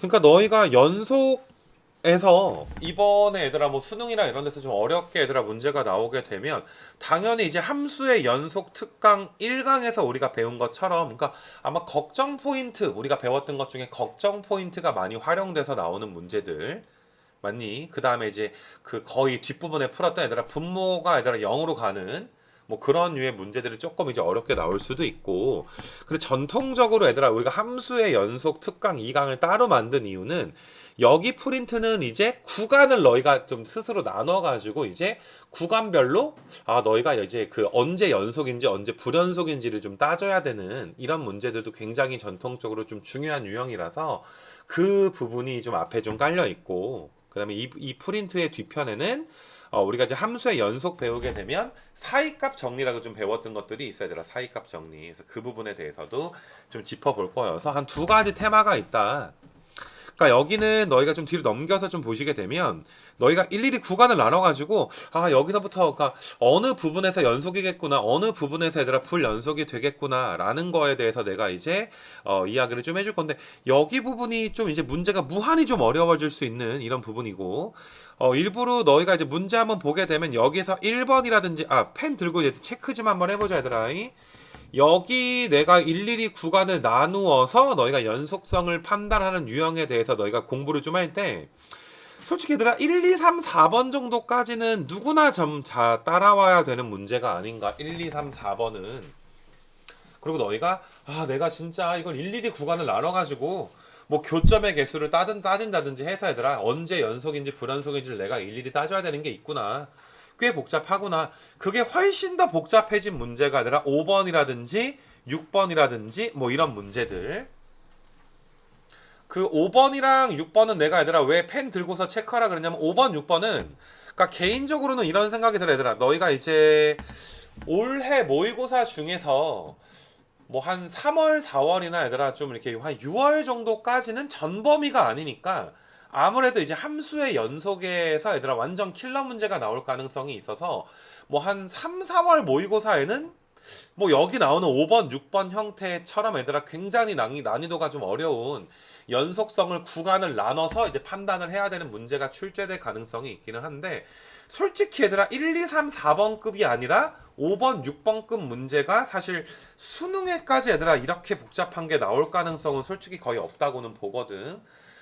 그러니까 너희가 연속에서 이번에 얘들아 뭐 수능이나 이런 데서 좀 어렵게 얘들아 문제가 나오게 되면 당연히 이제 함수의 연속 특강 1강에서 우리가 배운 것처럼 그러니까 아마 걱정 포인트 우리가 배웠던 것 중에 걱정 포인트가 많이 활용돼서 나오는 문제들 맞니? 그 다음에 이제 그 거의 뒷부분에 풀었던 애들아 분모가 애들아 0으로 가는 뭐 그런 류의 문제들이 조금 이제 어렵게 나올 수도 있고 근데 전통적으로 애들아 우리가 함수의 연속 특강 2강을 따로 만든 이유는 여기 프린트는 이제 구간을 너희가 좀 스스로 나눠가지고 이제 구간별로 너희가 이제 그 언제 연속인지 언제 불연속인지를 좀 따져야 되는 이런 문제들도 굉장히 전통적으로 좀 중요한 유형이라서 그 부분이 좀 앞에 좀 깔려 있고 그다음에 이 프린트의 뒤편에는 우리가 이제 함수의 연속 배우게 되면 사이값 정리라고 좀 배웠던 것들이 있어야 되라 사이값 정리. 그래서 그 부분에 대해서도 좀 짚어볼 거여서 한 두 가지 테마가 있다. 그러니까 여기는 너희가 좀 뒤로 넘겨서 좀 보시게 되면 너희가 일일이 구간을 나눠가지고 여기서부터 그러니까 어느 부분에서 연속이겠구나 어느 부분에서 얘들아 불연속이 되겠구나 라는 거에 대해서 내가 이제 이야기를 좀 해줄 건데 여기 부분이 좀 이제 문제가 무한히 좀 어려워질 수 있는 이런 부분이고 일부러 너희가 이제 문제 한번 보게 되면 여기서 1번이라든지 펜 들고 이제 체크 좀 한번 해보자 얘들아. 여기 내가 일일이 구간을 나누어서 너희가 연속성을 판단하는 유형에 대해서 너희가 공부를 좀 할 때 솔직히 얘들아 1, 2, 3, 4번 정도까지는 누구나 좀 다 따라와야 되는 문제가 아닌가 1, 2, 3, 4번은 그리고 너희가 내가 진짜 이걸 일일이 구간을 나눠가지고 뭐 교점의 개수를 따진다든지 해서 얘들아 언제 연속인지 불연속인지를 내가 일일이 따져야 되는 게 있구나 꽤 복잡하구나. 그게 훨씬 더 복잡해진 문제가 아니라 5번이라든지 6번이라든지 뭐 이런 문제들. 그 5번이랑 6번은 내가 얘들아 왜 펜 들고서 체크하라 그러냐면 5번, 6번은 그러니까 개인적으로는 이런 생각이 들어 얘들아. 너희가 이제 올해 모의고사 중에서 뭐 한 3월, 4월이나 얘들아 좀 이렇게 한 6월 정도까지는 전범위가 아니니까 아무래도 이제 함수의 연속에서 얘들아 완전 킬러 문제가 나올 가능성이 있어서 뭐 한 3, 4월 모의고사에는 뭐 여기 나오는 5번, 6번 형태처럼 얘들아 굉장히 난이도가 좀 어려운 연속성을 구간을 나눠서 이제 판단을 해야 되는 문제가 출제될 가능성이 있기는 한데 솔직히 얘들아 1, 2, 3, 4번급이 아니라 5번, 6번급 문제가 사실 수능에까지 얘들아 이렇게 복잡한 게 나올 가능성은 솔직히 거의 없다고는 보거든.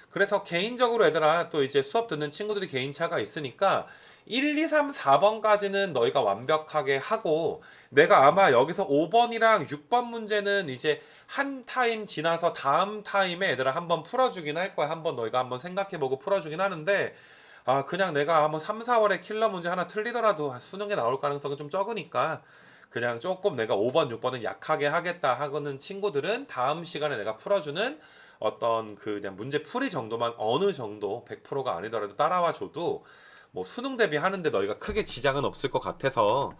그래서 개인적으로 얘들아 또 이제 수업 듣는 친구들이 개인차가 있으니까 1, 2, 3, 4번까지는 너희가 완벽하게 하고 내가 아마 여기서 5번이랑 6번 문제는 이제 한 타임 지나서 다음 타임에 얘들아 한번 풀어주긴 할 거야. 한번 너희가 한번 생각해보고 풀어주긴 하는데 그냥 내가 한번 3, 4월에 킬러 문제 하나 틀리더라도 수능에 나올 가능성은 좀 적으니까 그냥 조금 내가 5번, 6번은 약하게 하겠다 하고는 친구들은 다음 시간에 내가 풀어주는 어떤 그 그냥 문제 풀이 정도만 어느 정도 100%가 아니더라도 따라와 줘도 뭐 수능 대비하는데 너희가 크게 지장은 없을 것 같아서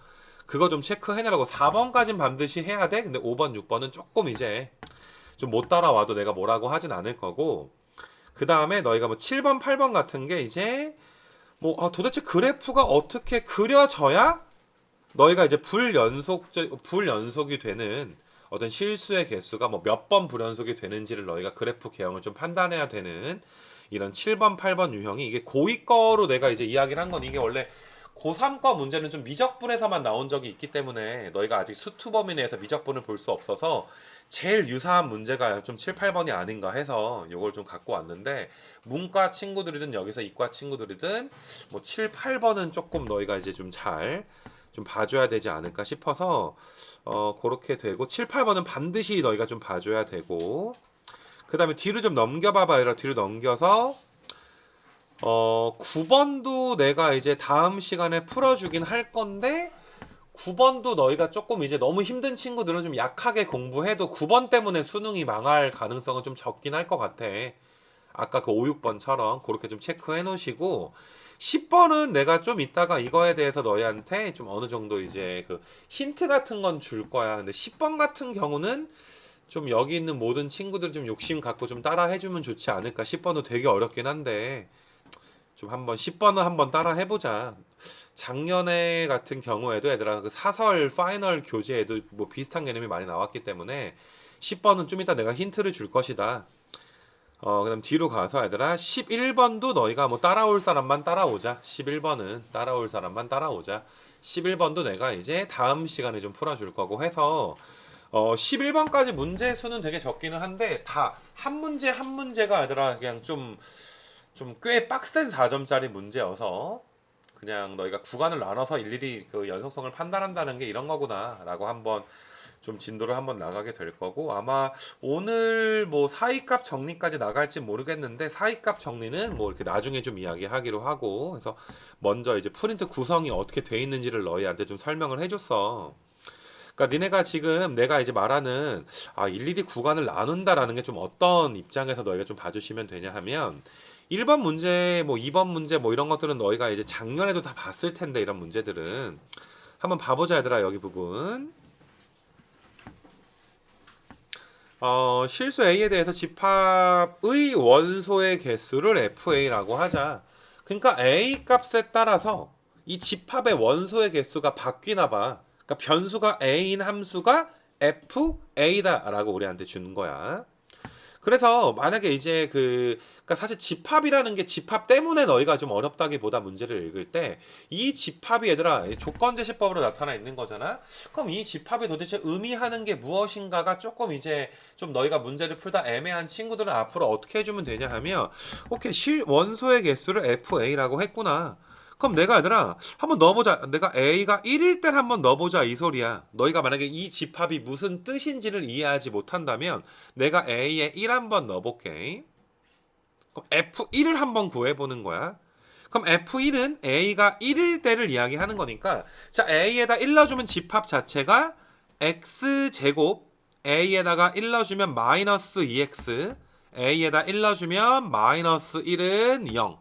그거 좀 체크해내라고 4번까진 반드시 해야 돼. 근데 5번, 6번은 조금 이제 좀 못 따라와도 내가 뭐라고 하진 않을 거고 그 다음에 너희가 뭐 7번, 8번 같은 게 이제 뭐 도대체 그래프가 어떻게 그려져야 너희가 이제 불연속이 되는 어떤 실수의 개수가 뭐 몇 번 불연속이 되는지를 너희가 그래프 개형을 좀 판단해야 되는 이런 7번, 8번 유형이 이게 고2 거로 내가 이제 이야기를 한 건 이게 원래 고3 거 문제는 좀 미적분에서만 나온 적이 있기 때문에 너희가 아직 수투 범위 내에서 미적분을 볼 수 없어서 제일 유사한 문제가 좀 7, 8번이 아닌가 해서 이걸 좀 갖고 왔는데 문과 친구들이든 여기서 이과 친구들이든 뭐 7, 8번은 조금 너희가 이제 좀 봐줘야 되지 않을까 싶어서 그렇게 되고 7, 8번은 반드시 너희가 좀 봐줘야 되고 그 다음에 뒤로 좀 넘겨봐봐 얘들아 뒤로 넘겨서 9번도 내가 이제 다음 시간에 풀어주긴 할 건데 9번도 너희가 조금 이제 너무 힘든 친구들은 좀 약하게 공부해도 9번 때문에 수능이 망할 가능성은 좀 적긴 할 것 같아. 아까 그 5, 6번처럼 그렇게 좀 체크해 놓으시고 10번은 내가 좀 이따가 이거에 대해서 너희한테 좀 어느 정도 이제 그 힌트 같은 건 줄 거야. 근데 10번 같은 경우는 좀 여기 있는 모든 친구들 좀 욕심 갖고 좀 따라 해주면 좋지 않을까. 10번도 되게 어렵긴 한데 좀 한번 10번은 한번 따라 해보자. 작년에 같은 경우에도 얘들아 그 사설 파이널 교재에도 뭐 비슷한 개념이 많이 나왔기 때문에 10번은 좀 이따 내가 힌트를 줄 것이다. 그다음 뒤로 가서 얘들아 11번도 너희가 뭐 따라올 사람만 따라오자. 11번은 따라올 사람만 따라오자. 11번도 내가 이제 다음 시간에 좀 풀어줄 거고 해서 11번까지 문제 수는 되게 적기는 한데 다 한 문제 한 문제가 얘들아 그냥 좀 꽤 빡센 4점짜리 문제여서 그냥 너희가 구간을 나눠서 일일이 그 연속성을 판단한다는 게 이런 거구나라고 한번 좀 진도를 한번 나가게 될 거고 아마 오늘 뭐 사이값 정리까지 나갈지 모르겠는데 사이값 정리는 뭐 이렇게 나중에 좀 이야기하기로 하고 그래서 먼저 이제 프린트 구성이 어떻게 돼 있는지를 너희한테 좀 설명을 해줬어. 그러니까 니네가 지금 내가 이제 말하는 일일이 구간을 나눈다라는 게 좀 어떤 입장에서 너희가 좀 봐주시면 되냐 하면 1번 문제 뭐 2번 문제 뭐 이런 것들은 너희가 이제 작년에도 다 봤을 텐데 이런 문제들은 한번 봐보자 얘들아 여기 부분 실수 A에 대해서 집합의 원소의 개수를 FA라고 하자. 그러니까 A 값에 따라서 이 집합의 원소의 개수가 바뀌나 봐. 그러니까 변수가 A인 함수가 FA다라고 우리한테 주는 거야. 그래서 만약에 이제 그러니까 사실 집합이라는 게 집합 때문에 너희가 좀 어렵다기보다 문제를 읽을 때 이 집합이 얘들아 조건제시법으로 나타나 있는 거잖아. 그럼 이 집합이 도대체 의미하는 게 무엇인가가 조금 이제 좀 너희가 문제를 풀다 애매한 친구들은 앞으로 어떻게 해주면 되냐 하면 오케이 원소의 개수를 FA라고 했구나. 그럼 내가 얘들아 한번 넣어보자. 내가 A가 1일 땐 한번 넣어보자 이 소리야. 너희가 만약에 이 집합이 무슨 뜻인지를 이해하지 못한다면 내가 A에 1 한번 넣어볼게. 그럼 F1을 한번 구해보는 거야. 그럼 F1은 A가 1일 때를 이야기하는 거니까 자 A에다 1 넣어주면 집합 자체가 X제곱 A에다가 1 넣어주면 마이너스 2X A에다 1 넣어주면 마이너스 1은 0.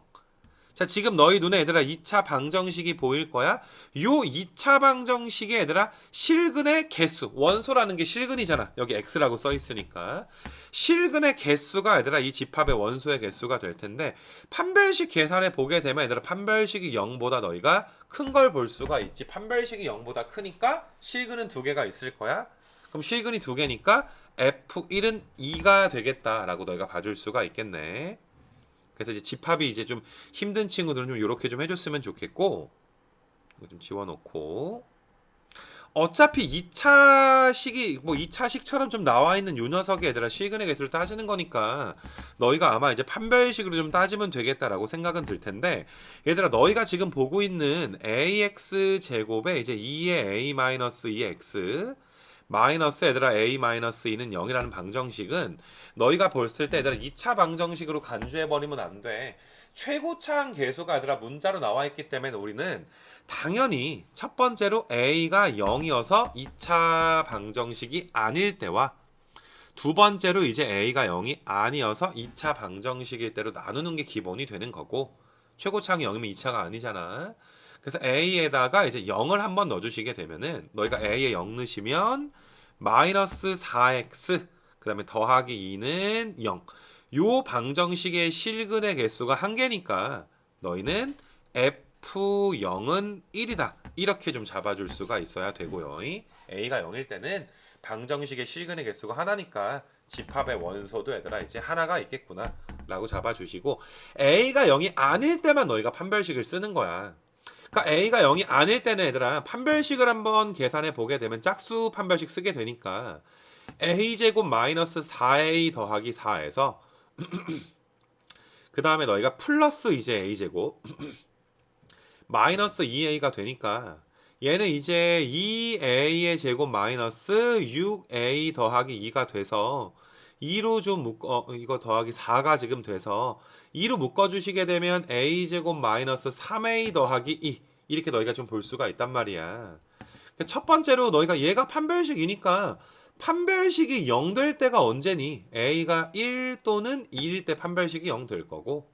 자 지금 너희 눈에 얘들아 2차 방정식이 보일 거야. 요 2차 방정식에 얘들아 실근의 개수 원소라는 게 실근이잖아. 여기 x라고 써 있으니까 실근의 개수가 얘들아 이 집합의 원소의 개수가 될 텐데 판별식 계산해 보게 되면 얘들아 판별식이 0보다 너희가 큰 걸 볼 수가 있지. 판별식이 0보다 크니까 실근은 2개가 있을 거야. 그럼 실근이 2개니까 F1은 2가 되겠다라고 너희가 봐줄 수가 있겠네. 그래서 이제 집합이 이제 좀 힘든 친구들은 좀 이렇게 좀 해줬으면 좋겠고 이거 좀 지워놓고 어차피 2차식이 뭐 2차식처럼 좀 나와 있는 요 녀석이 얘들아 실근의 개수를 따지는 거니까 너희가 아마 이제 판별식으로 좀 따지면 되겠다라고 생각은 들 텐데 얘들아 너희가 지금 보고 있는 ax 제곱에 이제 2의 a-2x 마이너스 얘들아 a-2는 0이라는 방정식은 너희가 봤을 때 얘들아 2차 방정식으로 간주해버리면 안 돼. 최고차항 계수가 얘들아 문자로 나와 있기 때문에 우리는 당연히 첫 번째로 a가 0이어서 2차 방정식이 아닐 때와 두 번째로 이제 a가 0이 아니어서 2차 방정식일 때로 나누는 게 기본이 되는 거고 최고차항이 0이면 2차가 아니잖아. 그래서 a에다가 이제 0을 한번 넣어주시게 되면은 너희가 a에 0 넣으시면 마이너스 4x 그 다음에 더하기 2는 0. 요 방정식의 실근의 개수가 1개니까 너희는 F0은 1이다. 이렇게 좀 잡아줄 수가 있어야 되고요. A가 0일 때는 방정식의 실근의 개수가 하나니까 집합의 원소도 얘들아 이제 하나가 있겠구나 라고 잡아주시고 A가 0이 아닐 때만 너희가 판별식을 쓰는 거야. 그러니까 A가 0이 아닐 때는 얘들아 판별식을 한번 계산해 보게 되면 짝수 판별식 쓰게 되니까 A제곱 마이너스 4A 더하기 4에서 그 다음에 너희가 플러스 이제 A제곱 마이너스 2A가 되니까 얘는 이제 2A의 제곱 마이너스 6A 더하기 2가 돼서 2로 좀 이거 더하기 4가 지금 돼서 2로 묶어주시게 되면 A제곱 마이너스 3A 더하기 2 이렇게 너희가 좀 볼 수가 있단 말이야. 첫 번째로 너희가 얘가 판별식이니까 판별식이 0 될 때가 언제니? A가 1 또는 2일 때 판별식이 0 될 거고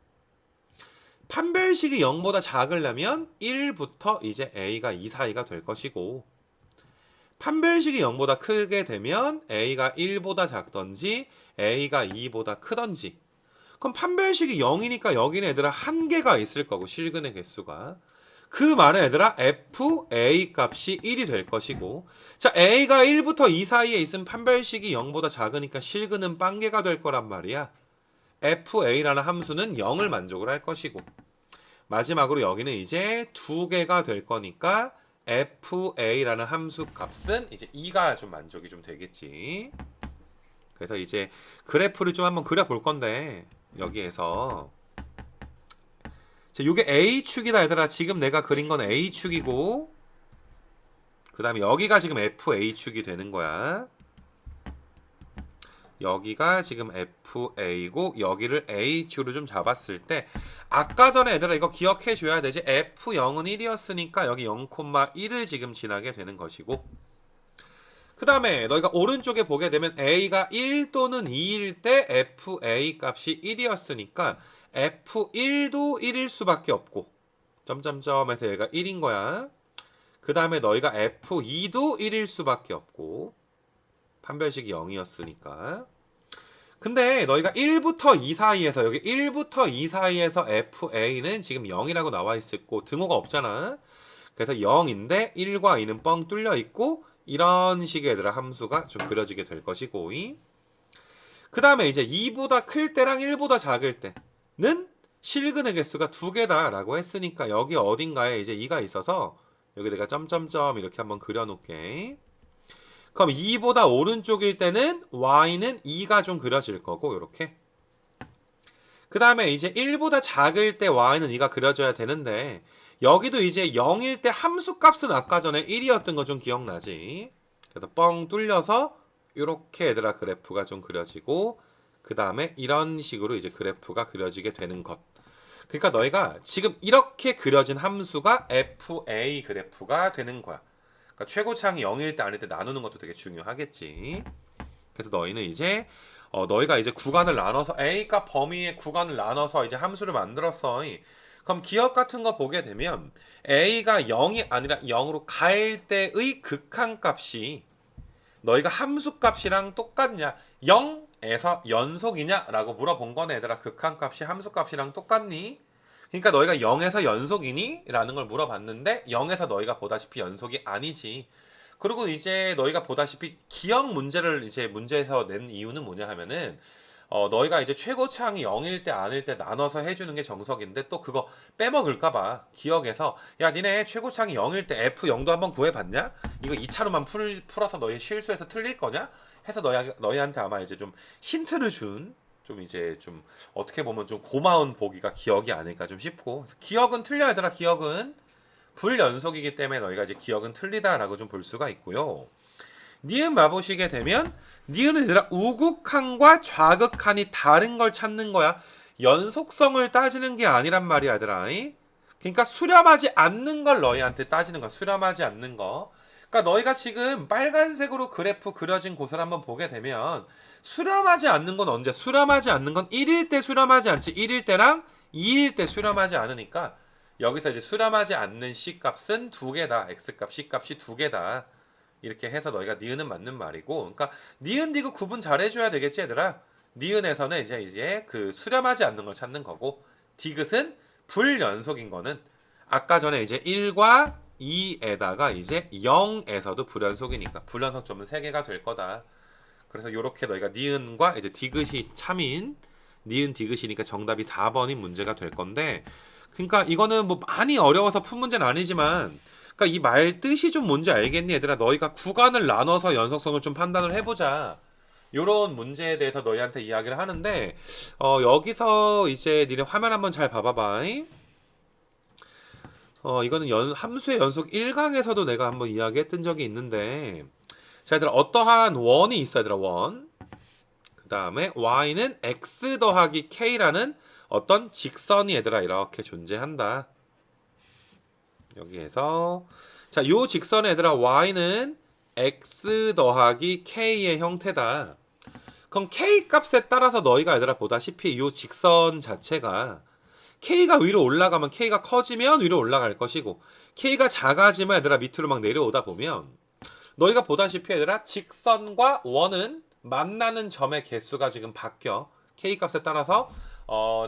판별식이 0보다 작으려면 1부터 이제 A가 2 사이가 될 것이고 판별식이 0보다 크게 되면 A가 1보다 작던지 A가 2보다 크던지 그럼 판별식이 0이니까 여기는 얘들아 한 개가 있을 거고 실근의 개수가 그 말은 얘들아 FA 값이 1이 될 것이고 자 A가 1부터 2 사이에 있으면 판별식이 0보다 작으니까 실근은 빵개가 될 거란 말이야. fa라는 함수는 0을 만족을 할 것이고, 마지막으로 여기는 이제 두 개가 될 거니까 fa라는 함수 값은 이제 2가 좀 만족이 좀 되겠지. 그래서 이제 그래프를 좀 한번 그려볼 건데, 여기에서 자, 요게 A축이다 얘들아. 지금 내가 그린 건 A축이고, 그 다음에 여기가 지금 FA축이 되는 거야. 여기가 지금 FA고 여기를 H축으로 좀 잡았을 때, 아까 전에 얘들아 이거 기억해 줘야 되지. F0은 1이었으니까 여기 0,1을 지금 지나게 되는 것이고, 그 다음에 너희가 오른쪽에 보게 되면 A가 1 또는 2일 때 FA 값이 1이었으니까 F1도 1일 수밖에 없고, 점점점에서 얘가 1인 거야. 그 다음에 너희가 F2도 1일 수밖에 없고, 판별식이 0이었으니까. 근데 너희가 1부터 2 사이에서, 여기 1부터 2 사이에서 FA는 지금 0이라고 나와 있었고 등호가 없잖아. 그래서 0인데 1과 2는 뻥 뚫려 있고, 이런 식의 얘들아 함수가 좀 그려지게 될 것이고, 그 다음에 이제 2보다 클 때랑 1보다 작을 때는 실근의 개수가 2개다 라고 했으니까 여기 어딘가에 이제 2가 있어서 여기 내가 점점점 이렇게 한번 그려놓을게. 그럼 2보다 오른쪽일 때는 y는 2가 좀 그려질 거고, 이렇게. 그 다음에 이제 1보다 작을 때 y는 2가 그려져야 되는데, 여기도 이제 0일 때 함수 값은 아까 전에 1이었던 거 좀 기억나지? 그래서 뻥 뚫려서 이렇게 얘들아 그래프가 좀 그려지고, 그 다음에 이런 식으로 이제 그래프가 그려지게 되는 것. 그러니까 너희가 지금 이렇게 그려진 함수가 FA 그래프가 되는 거야. 그러니까 최고차항이 0일 때 아닐 때 나누는 것도 되게 중요하겠지. 그래서 너희는 이제 너희가 이제 구간을 나눠서 A값 범위의 구간을 나눠서 이제 함수를 만들었어. 그럼 기억 같은 거 보게 되면 A가 0이 아니라 0으로 갈 때의 극한값이 너희가 함수값이랑 똑같냐, 0에서 연속이냐라고 물어본 거네 얘들아. 극한값이 함수값이랑 똑같니? 그러니까 너희가 0에서 연속이니? 라는 걸 물어봤는데 0에서 너희가 보다시피 연속이 아니지. 그리고 이제 너희가 보다시피 기억 문제를 이제 문제에서 낸 이유는 뭐냐 하면은 너희가 이제 최고차항이 0일 때 아닐 때 나눠서 해주는 게 정석인데, 또 그거 빼먹을까봐 기억에서 야 니네 최고차항이 0일 때 F0도 한번 구해봤냐? 이거 2차로만 풀어서 너희 실수해서 틀릴 거냐? 해서 너희한테 아마 이제 좀 힌트를 준, 좀 이제 좀 어떻게 보면 좀 고마운 보기가 기억이 아닐까 좀 싶고, 기억은 틀려 얘들아. 기억은 불연속이기 때문에 너희가 이제 기억은 틀리다라고 좀 볼 수가 있고요. 니은 마보시게 되면 니은은 얘들아 우극한과 좌극한이 다른 걸 찾는 거야. 연속성을 따지는 게 아니란 말이야 얘들아. 그러니까 수렴하지 않는 걸 너희한테 따지는 거야. 수렴하지 않는 거. 그러니까 너희가 지금 빨간색으로 그래프 그려진 곳을 한번 보게 되면 수렴하지 않는 건 언제? 수렴하지 않는 건 1일 때 수렴하지 않지. 1일 때랑 2일 때 수렴하지 않으니까 여기서 이제 수렴하지 않는 C값은 2개다. X값, C값이 2개다. 이렇게 해서 너희가 니은은 맞는 말이고, 그러니까 니은 디귿 구분 잘 해줘야 되겠지 얘들아. 니은에서는 이제 그 수렴하지 않는 걸 찾는 거고, 디귿은 불연속인 거는 아까 전에 이제 1과 2에다가 이제 0에서도 불연속이니까 불연속점은 3개가 될 거다. 그래서 이렇게 너희가 니은과 이제 디귿이 참인 니은 디귿이니까 정답이 4번인 문제가 될 건데, 그러니까 이거는 뭐 많이 어려워서 푼 문제는 아니지만, 그러니까 이 말 뜻이 좀 뭔지 알겠니 얘들아? 너희가 구간을 나눠서 연속성을 좀 판단을 해보자. 요런 문제에 대해서 너희한테 이야기를 하는데, 여기서 이제 니네 화면 한번 잘 봐봐봐. 이거는 함수의 연속 1강에서도 내가 한번 이야기했던 적이 있는데, 자 얘들아 어떠한 원이 있어 얘들아. 원. 그 다음에 y는 x 더하기 k라는 어떤 직선이 얘들아 이렇게 존재한다. 여기에서 자, 요 직선의 얘들아 y는 x 더하기 k의 형태다. 그럼 k 값에 따라서 너희가 얘들아 보다시피 요 직선 자체가 k가 위로 올라가면 k가 커지면 위로 올라갈 것이고, k가 작아지면 얘들아 밑으로 막 내려오다 보면 너희가 보다시피 얘들아 직선과 원은 만나는 점의 개수가 지금 바뀌어. k 값에 따라서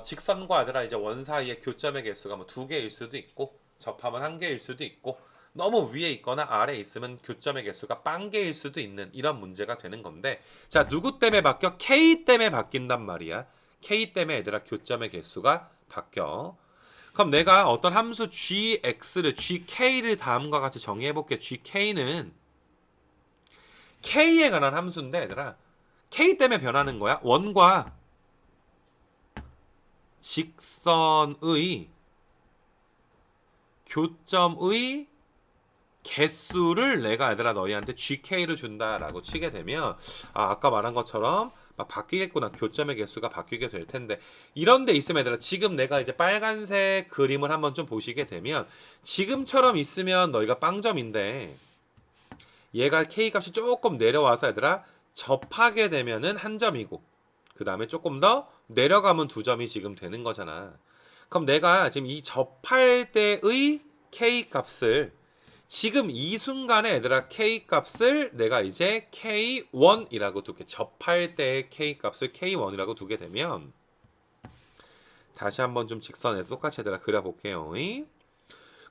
직선과 얘들아 이제 원 사이의 교점의 개수가 뭐 2개일 수도 있고, 접하면 1개일 수도 있고, 너무 위에 있거나 아래에 있으면 교점의 개수가 0개일 수도 있는 이런 문제가 되는 건데, 자 누구 때문에 바뀌어? k 때문에 바뀐단 말이야. k 때문에 얘들아 교점의 개수가 바뀌어. 그럼 내가 어떤 함수 gx를 gk를 다음과 같이 정의해 볼게. gk는 k에 관한 함수인데 얘들아 k 때문에 변하는 거야. 원과 직선의 교점의 개수를 내가 얘들아 너희한테 gk를 준다라고 치게 되면 아까 말한 것처럼 막 바뀌겠구나. 교점의 개수가 바뀌게 될 텐데 이런 데 있으면 얘들아 지금 내가 이제 빨간색 그림을 한번 좀 보시게 되면 지금처럼 있으면 너희가 빵점인데 얘가 k 값이 조금 내려와서 얘들아 접하게 되면은 한 점이고 그 다음에 조금 더 내려가면 두 점이 지금 되는 거잖아. 그럼 내가 지금 이 접할 때의 k 값을 지금 이 순간에 얘들아 k 값을 내가 이제 k1이라고 두게. 접할 때의 k 값을 k1이라고 두게 되면 다시 한번 좀 직선에 똑같이 얘들아 그려볼게요.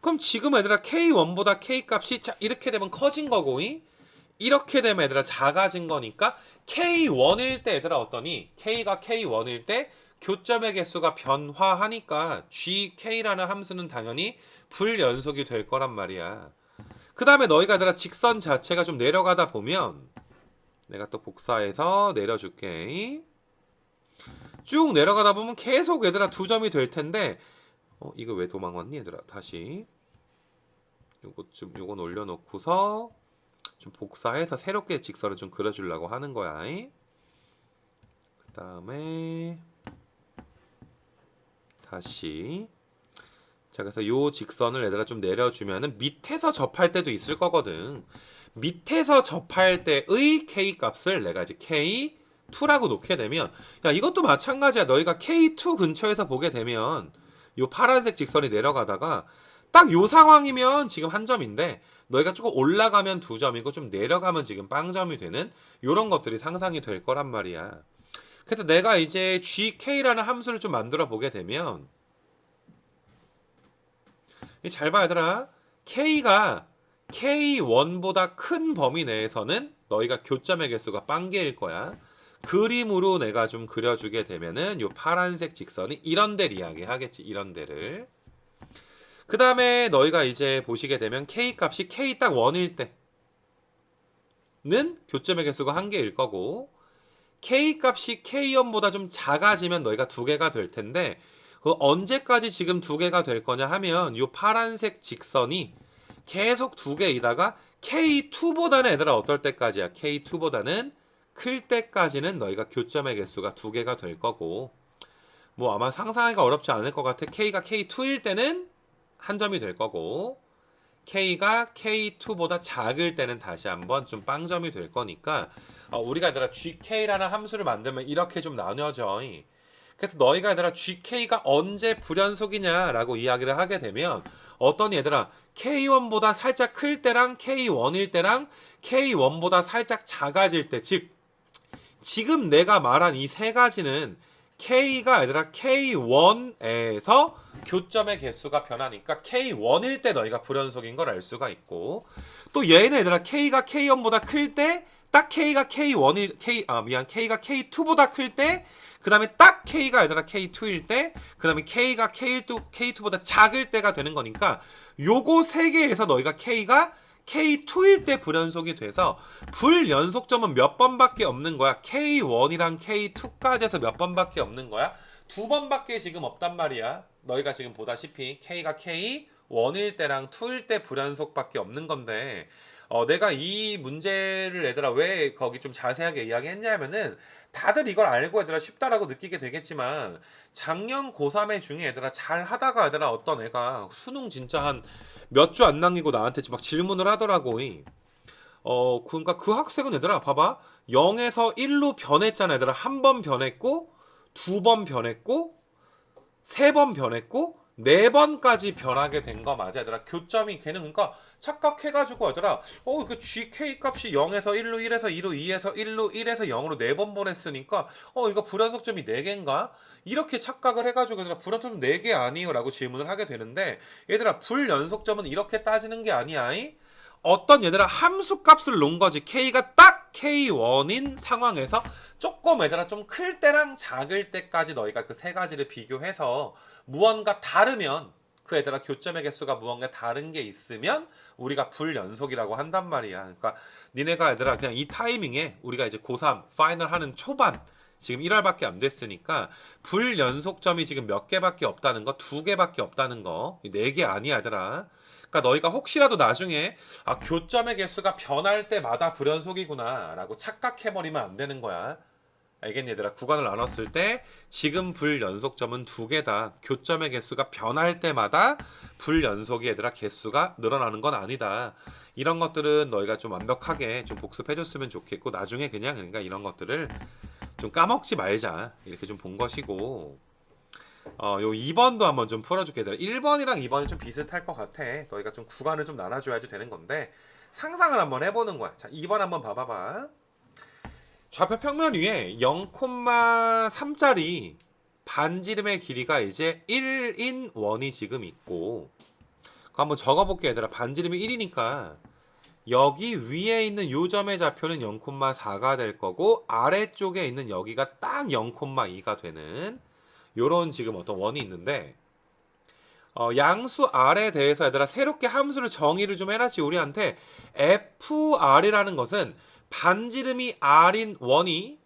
그럼 지금 얘들아 k1보다 k 값이 자 이렇게 되면 커진 거고 이렇게 되면 얘들아 작아진 거니까 k1일 때 얘들아 어떠니? k가 k1일 때 교점의 개수가 변화하니까 gk라는 함수는 당연히 불연속이 될 거란 말이야. 그 다음에 너희가 얘들아 직선 자체가 좀 내려가다 보면 내가 또 복사해서 내려줄게. 쭉 내려가다 보면 계속 얘들아 두 점이 될 텐데 이거 왜 도망갔니 얘들아? 다시 요건 올려놓고서 좀 복사해서 새롭게 직선을 좀 그려주려고 하는 거야. 그 다음에 다시 자 그래서 요 직선을 얘들아 좀 내려주면은 밑에서 접할 때도 있을 거거든. 밑에서 접할 때의 k 값을 내가 이제 k2라고 놓게 되면 야 이것도 마찬가지야. 너희가 k2 근처에서 보게 되면 요 파란색 직선이 내려가다가 딱 요 상황이면 지금 한 점인데 너희가 조금 올라가면 두 점이고 좀 내려가면 지금 빵점이 되는 요런 것들이 상상이 될 거란 말이야. 그래서 내가 이제 gk라는 함수를 좀 만들어 보게 되면 잘 봐 얘들아. k가 k1보다 큰 범위 내에서는 너희가 교점의 개수가 빵개일 거야. 그림으로 내가 좀 그려주게 되면은 요 파란색 직선이 이런 데를 이야기하겠지. 이런 데를. 그 다음에 너희가 이제 보시게 되면 k 값이 k 딱 1일 때는 교점의 개수가 한 개일 거고 k 값이 k1보다 좀 작아지면 너희가 두 개가 될 텐데 그 언제까지 지금 두 개가 될 거냐 하면 요 파란색 직선이 계속 두 개이다가 k2보다는 얘들아 어떨 때까지야? k2보다는 클 때까지는 너희가 교점의 개수가 두 개가 될 거고 뭐 아마 상상하기가 어렵지 않을 것 같아. k가 k2일 때는 한 점이 될 거고 k가 k2보다 작을 때는 다시 한번 좀 빵점이 될 거니까 우리가 얘들아 gk라는 함수를 만들면 이렇게 좀 나뉘어져. 그래서 너희가 얘들아 gk가 언제 불연속이냐라고 이야기를 하게 되면 어떤 얘들아 k1보다 살짝 클 때랑 k1일 때랑 k1보다 살짝 작아질 때 즉 지금 내가 말한 이 세 가지는 k가 얘들아 k1에서 교점의 개수가 변하니까 k1일 때 너희가 불연속인 걸 알 수가 있고 또 얘는 얘들아 k가 k1보다 클 때 딱 k가 k1일 k가 k2보다 클 때 그 다음에 딱 k가 얘들아 k2일 때 그 다음에 k가 k2보다 작을 때가 되는 거니까 요거 세 개에서 너희가 k가 k2일 때 불연속이 돼서 불연속점은 몇 번밖에 없는 거야. k1이랑 k2까지 해서 몇 번밖에 없는 거야. 두 번밖에 지금 없단 말이야. 너희가 지금 보다시피 k가 k1일 때랑 2일 때 불연속밖에 없는 건데 내가 이 문제를 얘들아 왜 거기 좀 자세하게 이야기했냐면은 다들 이걸 알고 얘들아 쉽다라고 느끼게 되겠지만 작년 고3애 중에 얘들아 잘 하다가 얘들아 어떤 애가 수능 진짜 한 몇 주 안 남기고 나한테 막 질문을 하더라고. 그러니까 그 학생은 얘들아 봐봐 0에서 1로 변했잖아. 얘들아 한 번 변했고 두 번 변했고 세 번 변했고 네 번까지 변하게 된 거 맞아 얘들아. 교점이 걔는 그러니까 착각해가지고 얘들아 그 GK 값이 0에서 1로 1에서 2로 2에서 1로 1에서 0으로 네 번 보냈으니까 이거 불연속점이 4개인가? 이렇게 착각을 해가지고 얘들아 불연속점 4개 아니에요? 라고 질문을 하게 되는데 얘들아 불연속점은 이렇게 따지는 게 아니야. 어떤 얘들아 함수 값을 놓은 거지. K가 딱 K1인 상황에서 조금 얘들아 좀 클 때랑 작을 때까지 너희가 그 세 가지를 비교해서 무언가 다르면 그 얘들아 교점의 개수가 무언가 다른 게 있으면 우리가 불연속이라고 한단 말이야. 그러니까 니네가 얘들아 그냥 이 타이밍에 우리가 이제 고3 파이널 하는 초반 지금 1월밖에 안 됐으니까 불연속점이 지금 몇 개밖에 없다는 거, 두 개밖에 없다는 거, 네 개 아니야 얘들아. 그러니까 너희가 혹시라도 나중에 아 교점의 개수가 변할 때마다 불연속이구나 라고 착각해버리면 안 되는 거야. 알겠니 얘들아? 구간을 나눴을 때 지금 불연속점은 두 개다. 교점의 개수가 변할 때마다 불연속이 얘들아 개수가 늘어나는 건 아니다. 이런 것들은 너희가 좀 완벽하게 좀 복습해줬으면 좋겠고 나중에 그냥 그러니까 이런 것들을 좀 까먹지 말자 이렇게 좀 본 것이고 요 2번도 한번 좀 풀어줄게. 얘들아 1번이랑 2번이 좀 비슷할 것 같아. 너희가 좀 구간을 좀 나눠줘야지 되는 건데 상상을 한번 해보는 거야. 자 2번 한번 봐봐봐. 좌표 평면 위에 0,3짜리 반지름의 길이가 이제 1인 원이 지금 있고 그거 한번 적어볼게 얘들아. 반지름이 1이니까 여기 위에 있는 요 점의 좌표는 0,4가 될 거고 아래쪽에 있는 여기가 딱 0,2가 되는 요런 지금 어떤 원이 있는데 양수 R에 대해서 얘들아 새롭게 함수를 정의를 좀 해놨지. 우리한테 FR이라는 것은 반지름이 R인 원이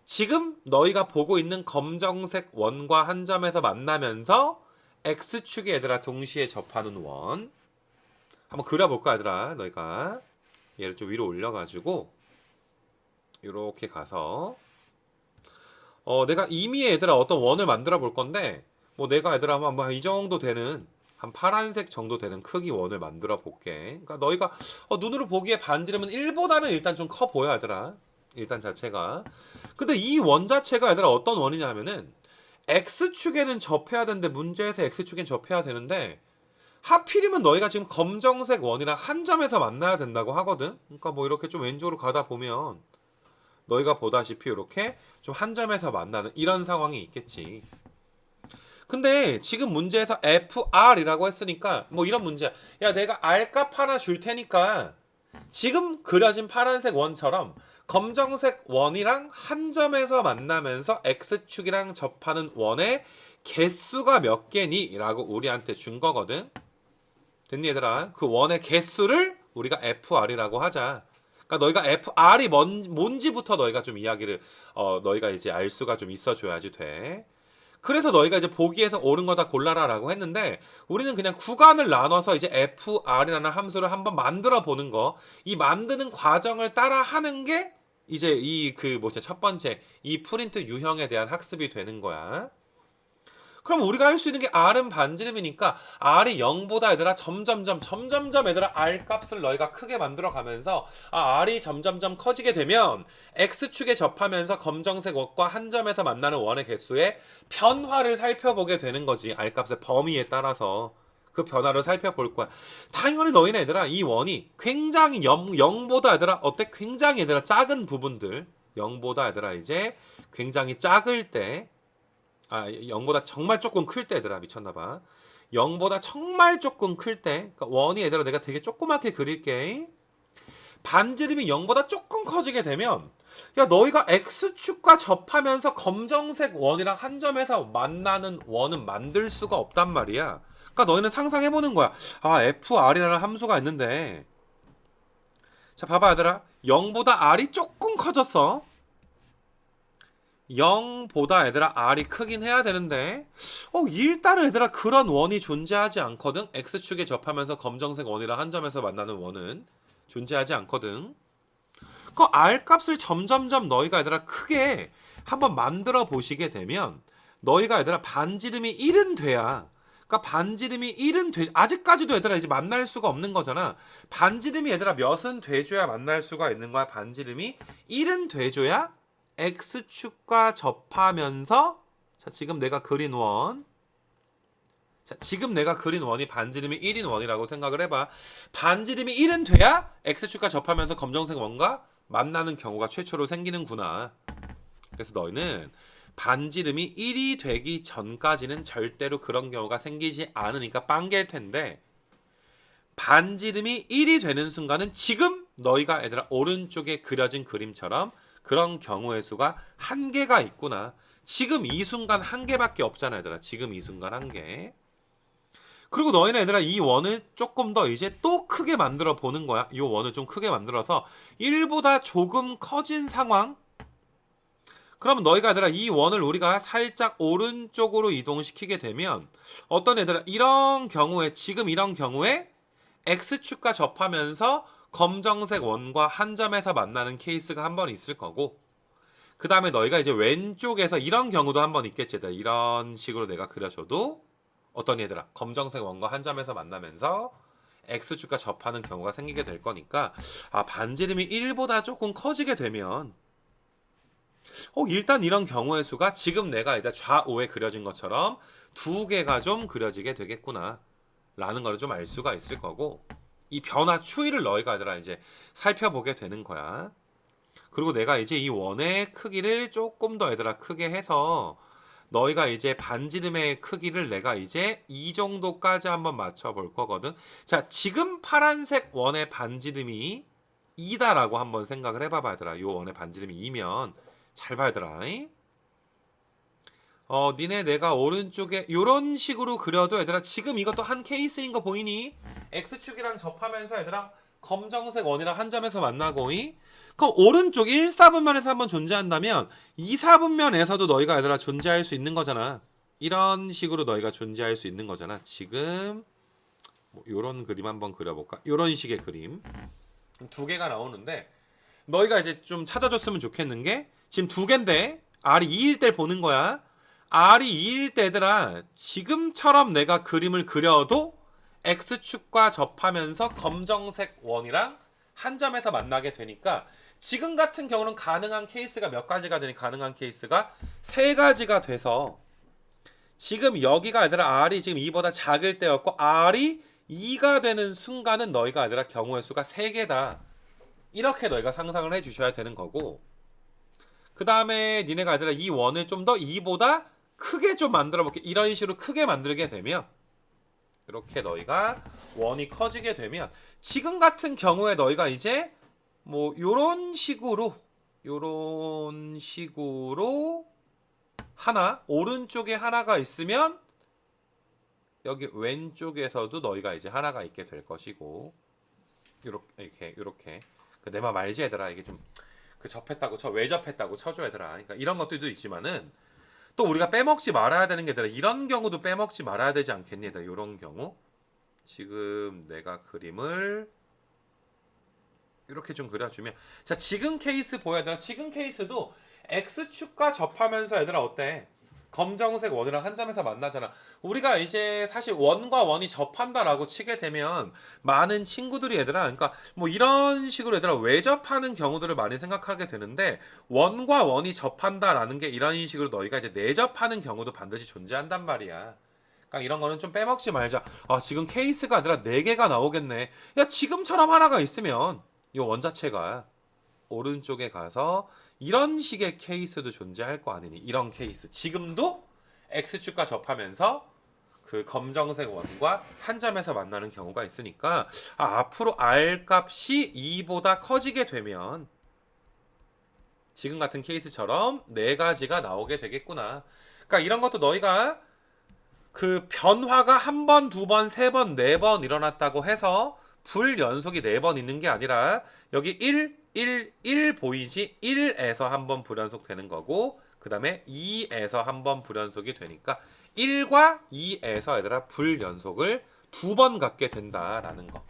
지금 너희가 보고 있는 검정색 원과 한 점에서 만나면서 X축에 얘들아 동시에 접하는 원. 한번 그려볼까 얘들아. 너희가 얘를 좀 위로 올려가지고 이렇게 가서 내가 이미 얘들아 어떤 원을 만들어 볼 건데 뭐 내가 얘들아 뭐 이 정도 되는 한 파란색 정도 되는 크기 원을 만들어 볼게. 그러니까 너희가 눈으로 보기에 반지름은 1보다는 일단 좀 커 보여 얘들아. 일단 자체가. 근데 이 원 자체가 얘들아 어떤 원이냐면은 X축에는 접해야 되는데 문제에서 X축엔 접해야 되는데 하필이면 너희가 지금 검정색 원이랑 한 점에서 만나야 된다고 하거든. 그러니까 뭐 이렇게 좀 왼쪽으로 가다 보면 너희가 보다시피 이렇게 좀 한 점에서 만나는 이런 상황이 있겠지. 근데 지금 문제에서 FR이라고 했으니까 뭐 이런 문제야. 야 내가 R값 하나 줄 테니까 지금 그려진 파란색 원처럼 검정색 원이랑 한 점에서 만나면서 X축이랑 접하는 원의 개수가 몇 개니? 라고 우리한테 준 거거든. 됐니 얘들아? 그 원의 개수를 우리가 FR이라고 하자. 그러니까 너희가 FR이 뭔지부터 너희가 좀 이야기를 너희가 이제 알 수가 좀 있어줘야지 돼. 그래서 너희가 이제 보기에서 옳은 거 다 골라라라고 했는데 우리는 그냥 구간을 나눠서 이제 FR이라는 함수를 한번 만들어 보는 거. 이 만드는 과정을 따라 하는 게 이제 이 그 뭐지 첫 번째 이 프린트 유형에 대한 학습이 되는 거야. 그럼 우리가 할 수 있는 게 R은 반지름이니까 R이 0보다 얘들아 점점점 얘들아 R 값을 너희가 크게 만들어 가면서 R이 점점점 커지게 되면 X축에 접하면서 검정색 원과 한 점에서 만나는 원의 개수의 변화를 살펴보게 되는 거지. R 값의 범위에 따라서 그 변화를 살펴볼 거야. 당연히 너희네 얘들아 이 원이 굉장히 0보다 얘들아 어때? 굉장히 얘들아 작은 부분들 0보다 얘들아 이제 굉장히 작을 때 0보다 정말 조금 클 때 얘들아 미쳤나봐. 0보다 정말 조금 클 때, 그러니까 원이 얘들아 내가 되게 조그맣게 그릴게. 반지름이 0보다 조금 커지게 되면 야 너희가 X축과 접하면서 검정색 원이랑 한 점에서 만나는 원은 만들 수가 없단 말이야. 그러니까 너희는 상상해보는 거야. FR이라는 함수가 있는데 자 봐봐 얘들아 0보다 R이 조금 커졌어. 0보다 얘들아 R이 크긴 해야 되는데 일단은 얘들아 그런 원이 존재하지 않거든. X축에 접하면서 검정색 원이랑 한 점에서 만나는 원은 존재하지 않거든. 그 R 값을 점점점 너희가 얘들아 크게 한번 만들어 보시게 되면 너희가 얘들아 반지름이 1은 돼야 그러니까 반지름이 1은 돼 아직까지도 얘들아 이제 만날 수가 없는 거잖아. 반지름이 얘들아 몇은 돼줘야 만날 수가 있는 거야. 반지름이 1은 돼줘야 X축과 접하면서 자 지금 내가 그린 원 지금 내가 그린 원이 반지름이 1인 원이라고 생각을 해봐. 반지름이 1은 돼야 X축과 접하면서 검정색 원과 만나는 경우가 최초로 생기는구나. 그래서 너희는 반지름이 1이 되기 전까지는 절대로 그런 경우가 생기지 않으니까 빵개일 텐데 반지름이 1이 되는 순간은 지금 너희가 얘들아 오른쪽에 그려진 그림처럼 그런 경우의 수가 한 개가 있구나. 지금 이 순간 한 개밖에 없잖아 얘들아. 지금 이 순간 한 개. 그리고 너희는 얘들아 이 원을 조금 더 이제 또 크게 만들어 보는 거야. 이 원을 좀 크게 만들어서 1보다 조금 커진 상황. 그러면 너희가 얘들아 이 원을 우리가 살짝 오른쪽으로 이동시키게 되면 어떤 얘들아 이런 경우에 지금 이런 경우에 X축과 접하면서 검정색 원과 한 점에서 만나는 케이스가 한 번 있을 거고 그 다음에 너희가 이제 왼쪽에서 이런 경우도 한 번 있겠지. 이런 식으로 내가 그려줘도 어떤 얘들아 검정색 원과 한 점에서 만나면서 X축과 접하는 경우가 생기게 될 거니까 반지름이 1보다 조금 커지게 되면 일단 이런 경우의 수가 지금 내가 이제 좌우에 그려진 것처럼 두 개가 좀 그려지게 되겠구나 라는 걸 좀 알 수가 있을 거고 이 변화 추이를 너희가 얘들아 이제 살펴보게 되는 거야. 그리고 내가 이제 이 원의 크기를 조금 더 얘들아 크게 해서 너희가 이제 반지름의 크기를 내가 이제 이 정도까지 한번 맞춰 볼 거거든. 자, 지금 파란색 원의 반지름이 2다라고 한번 생각을 해봐봐 얘들아. 이 원의 반지름이 2면 잘 봐야 얘들아. 니네 내가 오른쪽에 이런 식으로 그려도 얘들아 지금 이것도 한 케이스인 거 보이니? X축이랑 접하면서 얘들아 검정색 원이랑 한 점에서 만나고 그럼 오른쪽 1사분면에서 한번 존재한다면 2사분면에서도 너희가 얘들아 존재할 수 있는 거잖아. 이런 식으로 너희가 존재할 수 있는 거잖아. 지금 뭐 이런 그림 한번 그려볼까? 이런 식의 그림 두 개가 나오는데 너희가 이제 좀 찾아줬으면 좋겠는 게 지금 두 개인데 R이 2일 때 보는 거야. R이 2일 때 얘들아 지금처럼 내가 그림을 그려도 X축과 접하면서 검정색 원이랑 한 점에서 만나게 되니까 지금 같은 경우는 가능한 케이스가 몇 가지가 되니 가능한 케이스가 세 가지가 돼서 지금 여기가 얘들아 R이 지금 2보다 작을 때였고 R이 2가 되는 순간은 너희가 얘들아 경우의 수가 3개다. 이렇게 너희가 상상을 해 주셔야 되는 거고 그 다음에 니네가 얘들아 이 원을 좀 더 2보다 크게 좀 만들어 볼게. 이런 식으로 크게 만들게 되면 이렇게 너희가 원이 커지게 되면 지금 같은 경우에 너희가 이제 뭐 요런 식으로 하나 오른쪽에 하나가 있으면 여기 왼쪽에서도 너희가 이제 하나가 있게 될 것이고 이렇게 내 말 알지 얘들아. 이게 좀 그 접했다고 왜 접했다고 쳐줘 얘들아. 그러니까 이런 것들도 있지만은 또 우리가 빼먹지 말아야 되는 게 얘들아 이런 경우도 빼먹지 말아야 되지 않겠니 얘들아. 이런 경우 지금 내가 그림을 이렇게 좀 그려주면 자 지금 케이스 보여 얘들아. 지금 케이스도 X축과 접하면서 얘들아 어때? 검정색 원이랑 한 점에서 만나잖아. 우리가 이제 사실 원과 원이 접한다라고 치게 되면 많은 친구들이 얘들아 그러니까 뭐 이런 식으로 얘들아 외접하는 경우들을 많이 생각하게 되는데 원과 원이 접한다라는 게 이런 식으로 너희가 이제 내접하는 경우도 반드시 존재한단 말이야. 그러니까 이런 거는 좀 빼먹지 말자. 지금 케이스가 아니라 4개가 나오겠네. 야 지금처럼 하나가 있으면 이 원 자체가 오른쪽에 가서 이런 식의 케이스도 존재할 거 아니니. 이런 케이스 지금도 X축과 접하면서 그 검정색 원과 한 점에서 만나는 경우가 있으니까 앞으로 R 값이 2보다 커지게 되면 지금 같은 케이스처럼 4가지가 나오게 되겠구나. 그러니까 이런 것도 너희가 그 변화가 한 번, 두 번, 세 번, 네 번 일어났다고 해서 불연속이 4번 있는 게 아니라 여기 1 보이지? 1에서 한 번 불연속 되는 거고 그 다음에 2에서 한 번 불연속이 되니까 1과 2에서 얘들아 불연속을 2번 갖게 된다라는 거.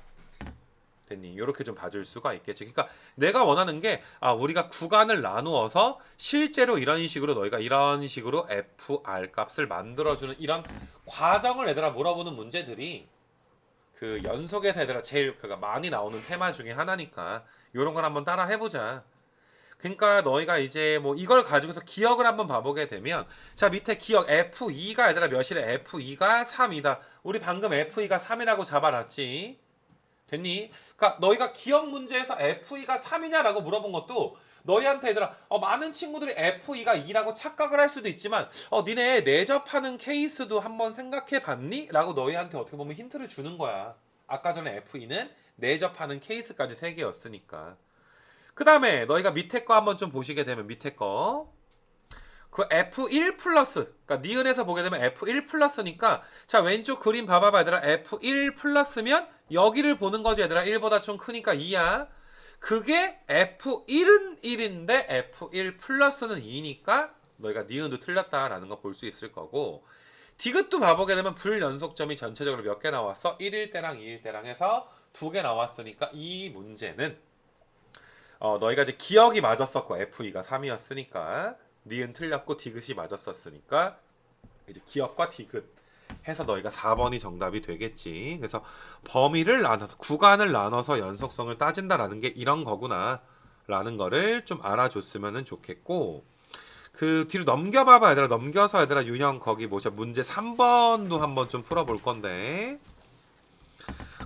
됐니? 이렇게 좀 봐줄 수가 있겠지. 그러니까 내가 원하는 게 우리가 구간을 나누어서 실제로 이런 식으로 너희가 이런 식으로 FR 값을 만들어주는 이런 과정을 얘들아 물어보는 문제들이 그 연속에서 얘들아 제일 많이 나오는 테마 중에 하나니까 이런 걸 한번 따라 해보자. 그러니까 너희가 이제 뭐 이걸 가지고서 기억을 한번 봐보게 되면 자 밑에 기억 F2가 얘들아 몇이래? F2가 3이다. 우리 방금 F2가 3이라고 잡아놨지. 됐니? 그러니까 너희가 기억 문제에서 F2가 3이냐라고 물어본 것도 너희한테 얘들아 많은 친구들이 F2가 2라고 착각을 할 수도 있지만 니네 내접하는 케이스도 한번 생각해 봤니? 라고 너희한테 어떻게 보면 힌트를 주는 거야. 아까 전에 F2는 내접하는 케이스까지 3개였으니까. 그 다음에 너희가 밑에 거 한번 좀 보시게 되면 밑에 거. 그 F1 플러스, 그러니까 니은에서 보게 되면 F1 플러스니까 자 왼쪽 그림 봐봐봐 얘들아. F1 플러스면 여기를 보는 거지 얘들아. 1보다 좀 크니까 2야. 그게 F1은 1인데 F1 플러스는 2니까 너희가 니은도 틀렸다라는 거 볼 수 있을 거고, 디귿도 봐보게 되면 불연속점이 전체적으로 몇 개 나왔어? 1일 때랑 2일 때랑 해서 2개 나왔으니까 이 문제는 너희가 이제 기억이 맞았었고 F2가 3이었으니까 니은 틀렸고 디귿이 맞았었으니까 이제 기억과 디귿 해서 너희가 4번이 정답이 되겠지. 그래서 범위를 나눠서 구간을 나눠서 연속성을 따진다라는 게 이런 거구나 라는 거를 좀 알아줬으면 좋겠고, 그 뒤로 넘겨봐봐 얘들아. 넘겨서 얘들아 유형 거기 뭐죠 문제 3번도 한번 좀 풀어볼 건데,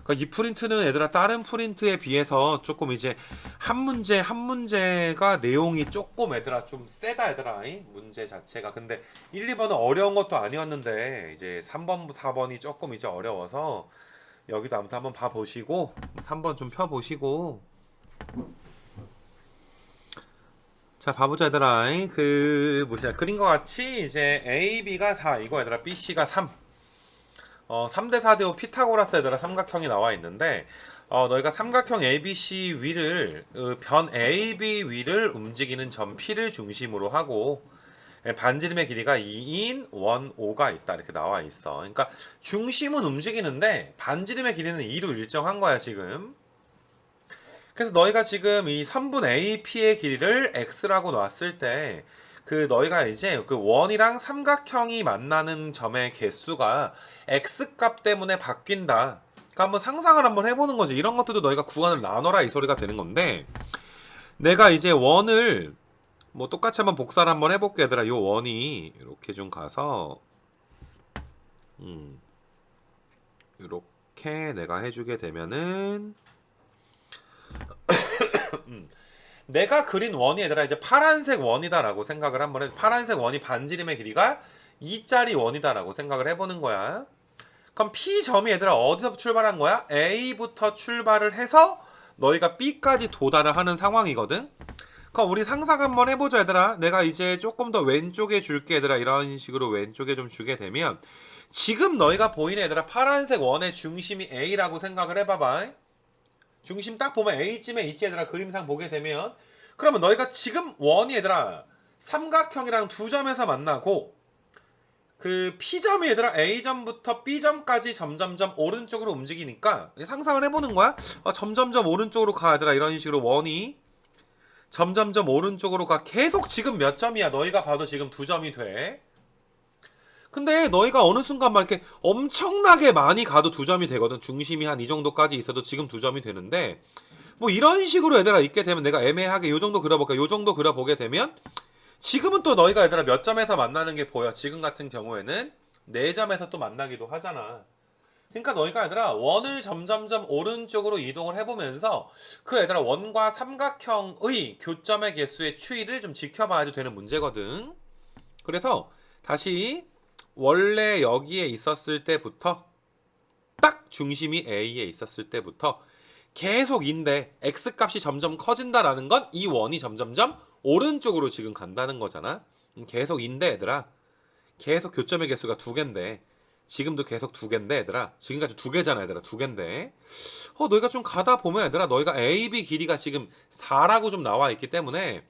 그러니까 이 프린트는 얘들아 다른 프린트에 비해서 조금 이제 한 문제 한 문제가 내용이 조금 얘들아 좀 세다 얘들아. 이 문제 자체가. 근데 1, 2번은 어려운 것도 아니었는데 이제 3번 4번이 조금 이제 어려워서 여기도 아무튼 한번 봐보시고 3번 좀 펴보시고. 자 봐보자 얘들아. 그 뭐냐 그린 것 같이 이제 A, B가 4 이거 얘들아. B, C가 3. 3대 4대 5 피타고라스 얘들아 삼각형이 나와 있는데, 너희가 삼각형 ABC 위를 변 AB 위를 움직이는 점 P를 중심으로 하고 반지름의 길이가 2인 원 5가 있다 이렇게 나와 있어. 그러니까 중심은 움직이는데 반지름의 길이는 2로 일정한 거야 지금. 그래서 너희가 지금 이 선분 AP의 길이를 x라고 놨을 때 그 너희가 이제 그 원이랑 삼각형이 만나는 점의 개수가 x 값 때문에 바뀐다. 그러니까 한번 상상을 한번 해보는 거지. 이런 것들도 너희가 구간을 나눠라 이 소리가 되는 건데, 내가 이제 원을 뭐 똑같이 한번 복사를 한번 해볼게 얘들아. 요 원이 이렇게 좀 가서 이렇게 내가 해주게 되면은 내가 그린 원이 얘들아 이제 파란색 원이다라고 생각을 한번 해. 파란색 원이 반지름의 길이가 2짜리 원이다라고 생각을 해보는 거야. 그럼 P점이 얘들아 어디서 출발한 거야? A부터 출발을 해서 너희가 B까지 도달을 하는 상황이거든. 그럼 우리 상상 한번 해보자 얘들아. 내가 이제 조금 더 왼쪽에 줄게 얘들아. 이런 식으로 왼쪽에 좀 주게 되면 지금 너희가 보이는 얘들아 파란색 원의 중심이 A라고 생각을 해봐봐. 중심 딱 보면 A쯤에 있지 얘들아. 그림상 보게 되면 그러면 너희가 지금 원이 얘들아 삼각형이랑 두 점에서 만나고 그 P점이 얘들아 A점부터 B점까지 점점점 오른쪽으로 움직이니까 상상을 해보는 거야. 점점점 오른쪽으로 가 얘들아. 이런 식으로 원이 점점점 오른쪽으로 가. 계속 지금 몇 점이야? 너희가 봐도 지금 2점이 돼. 근데 너희가 어느 순간 막 이렇게 엄청나게 많이 가도 2점이 되거든. 중심이 한 이 정도까지 있어도 지금 2점이 되는데, 뭐 이런 식으로 얘들아 있게 되면 내가 애매하게 요 정도 그려볼까? 요 정도 그려보게 되면 지금은 또 너희가 얘들아 몇 점에서 만나는 게 보여. 지금 같은 경우에는 4점에서 또 만나기도 하잖아. 그러니까 너희가 얘들아 원을 점점점 오른쪽으로 이동을 해보면서 그 얘들아 원과 삼각형의 교점의 개수의 추이를 좀 지켜봐야 되는 문제거든. 그래서 다시 원래 여기에 있었을 때부터 딱 중심이 A에 있었을 때부터 계속인데 x값이 점점 커진다라는 건 이 원이 점점점 오른쪽으로 지금 간다는 거잖아. 계속인데 얘들아 계속 교점의 개수가 2개인데 지금도 계속 2개인데 얘들아 지금까지 2개잖아 얘들아. 2개인데 너희가 좀 가다 보면 얘들아 너희가 AB 길이가 지금 4라고 좀 나와 있기 때문에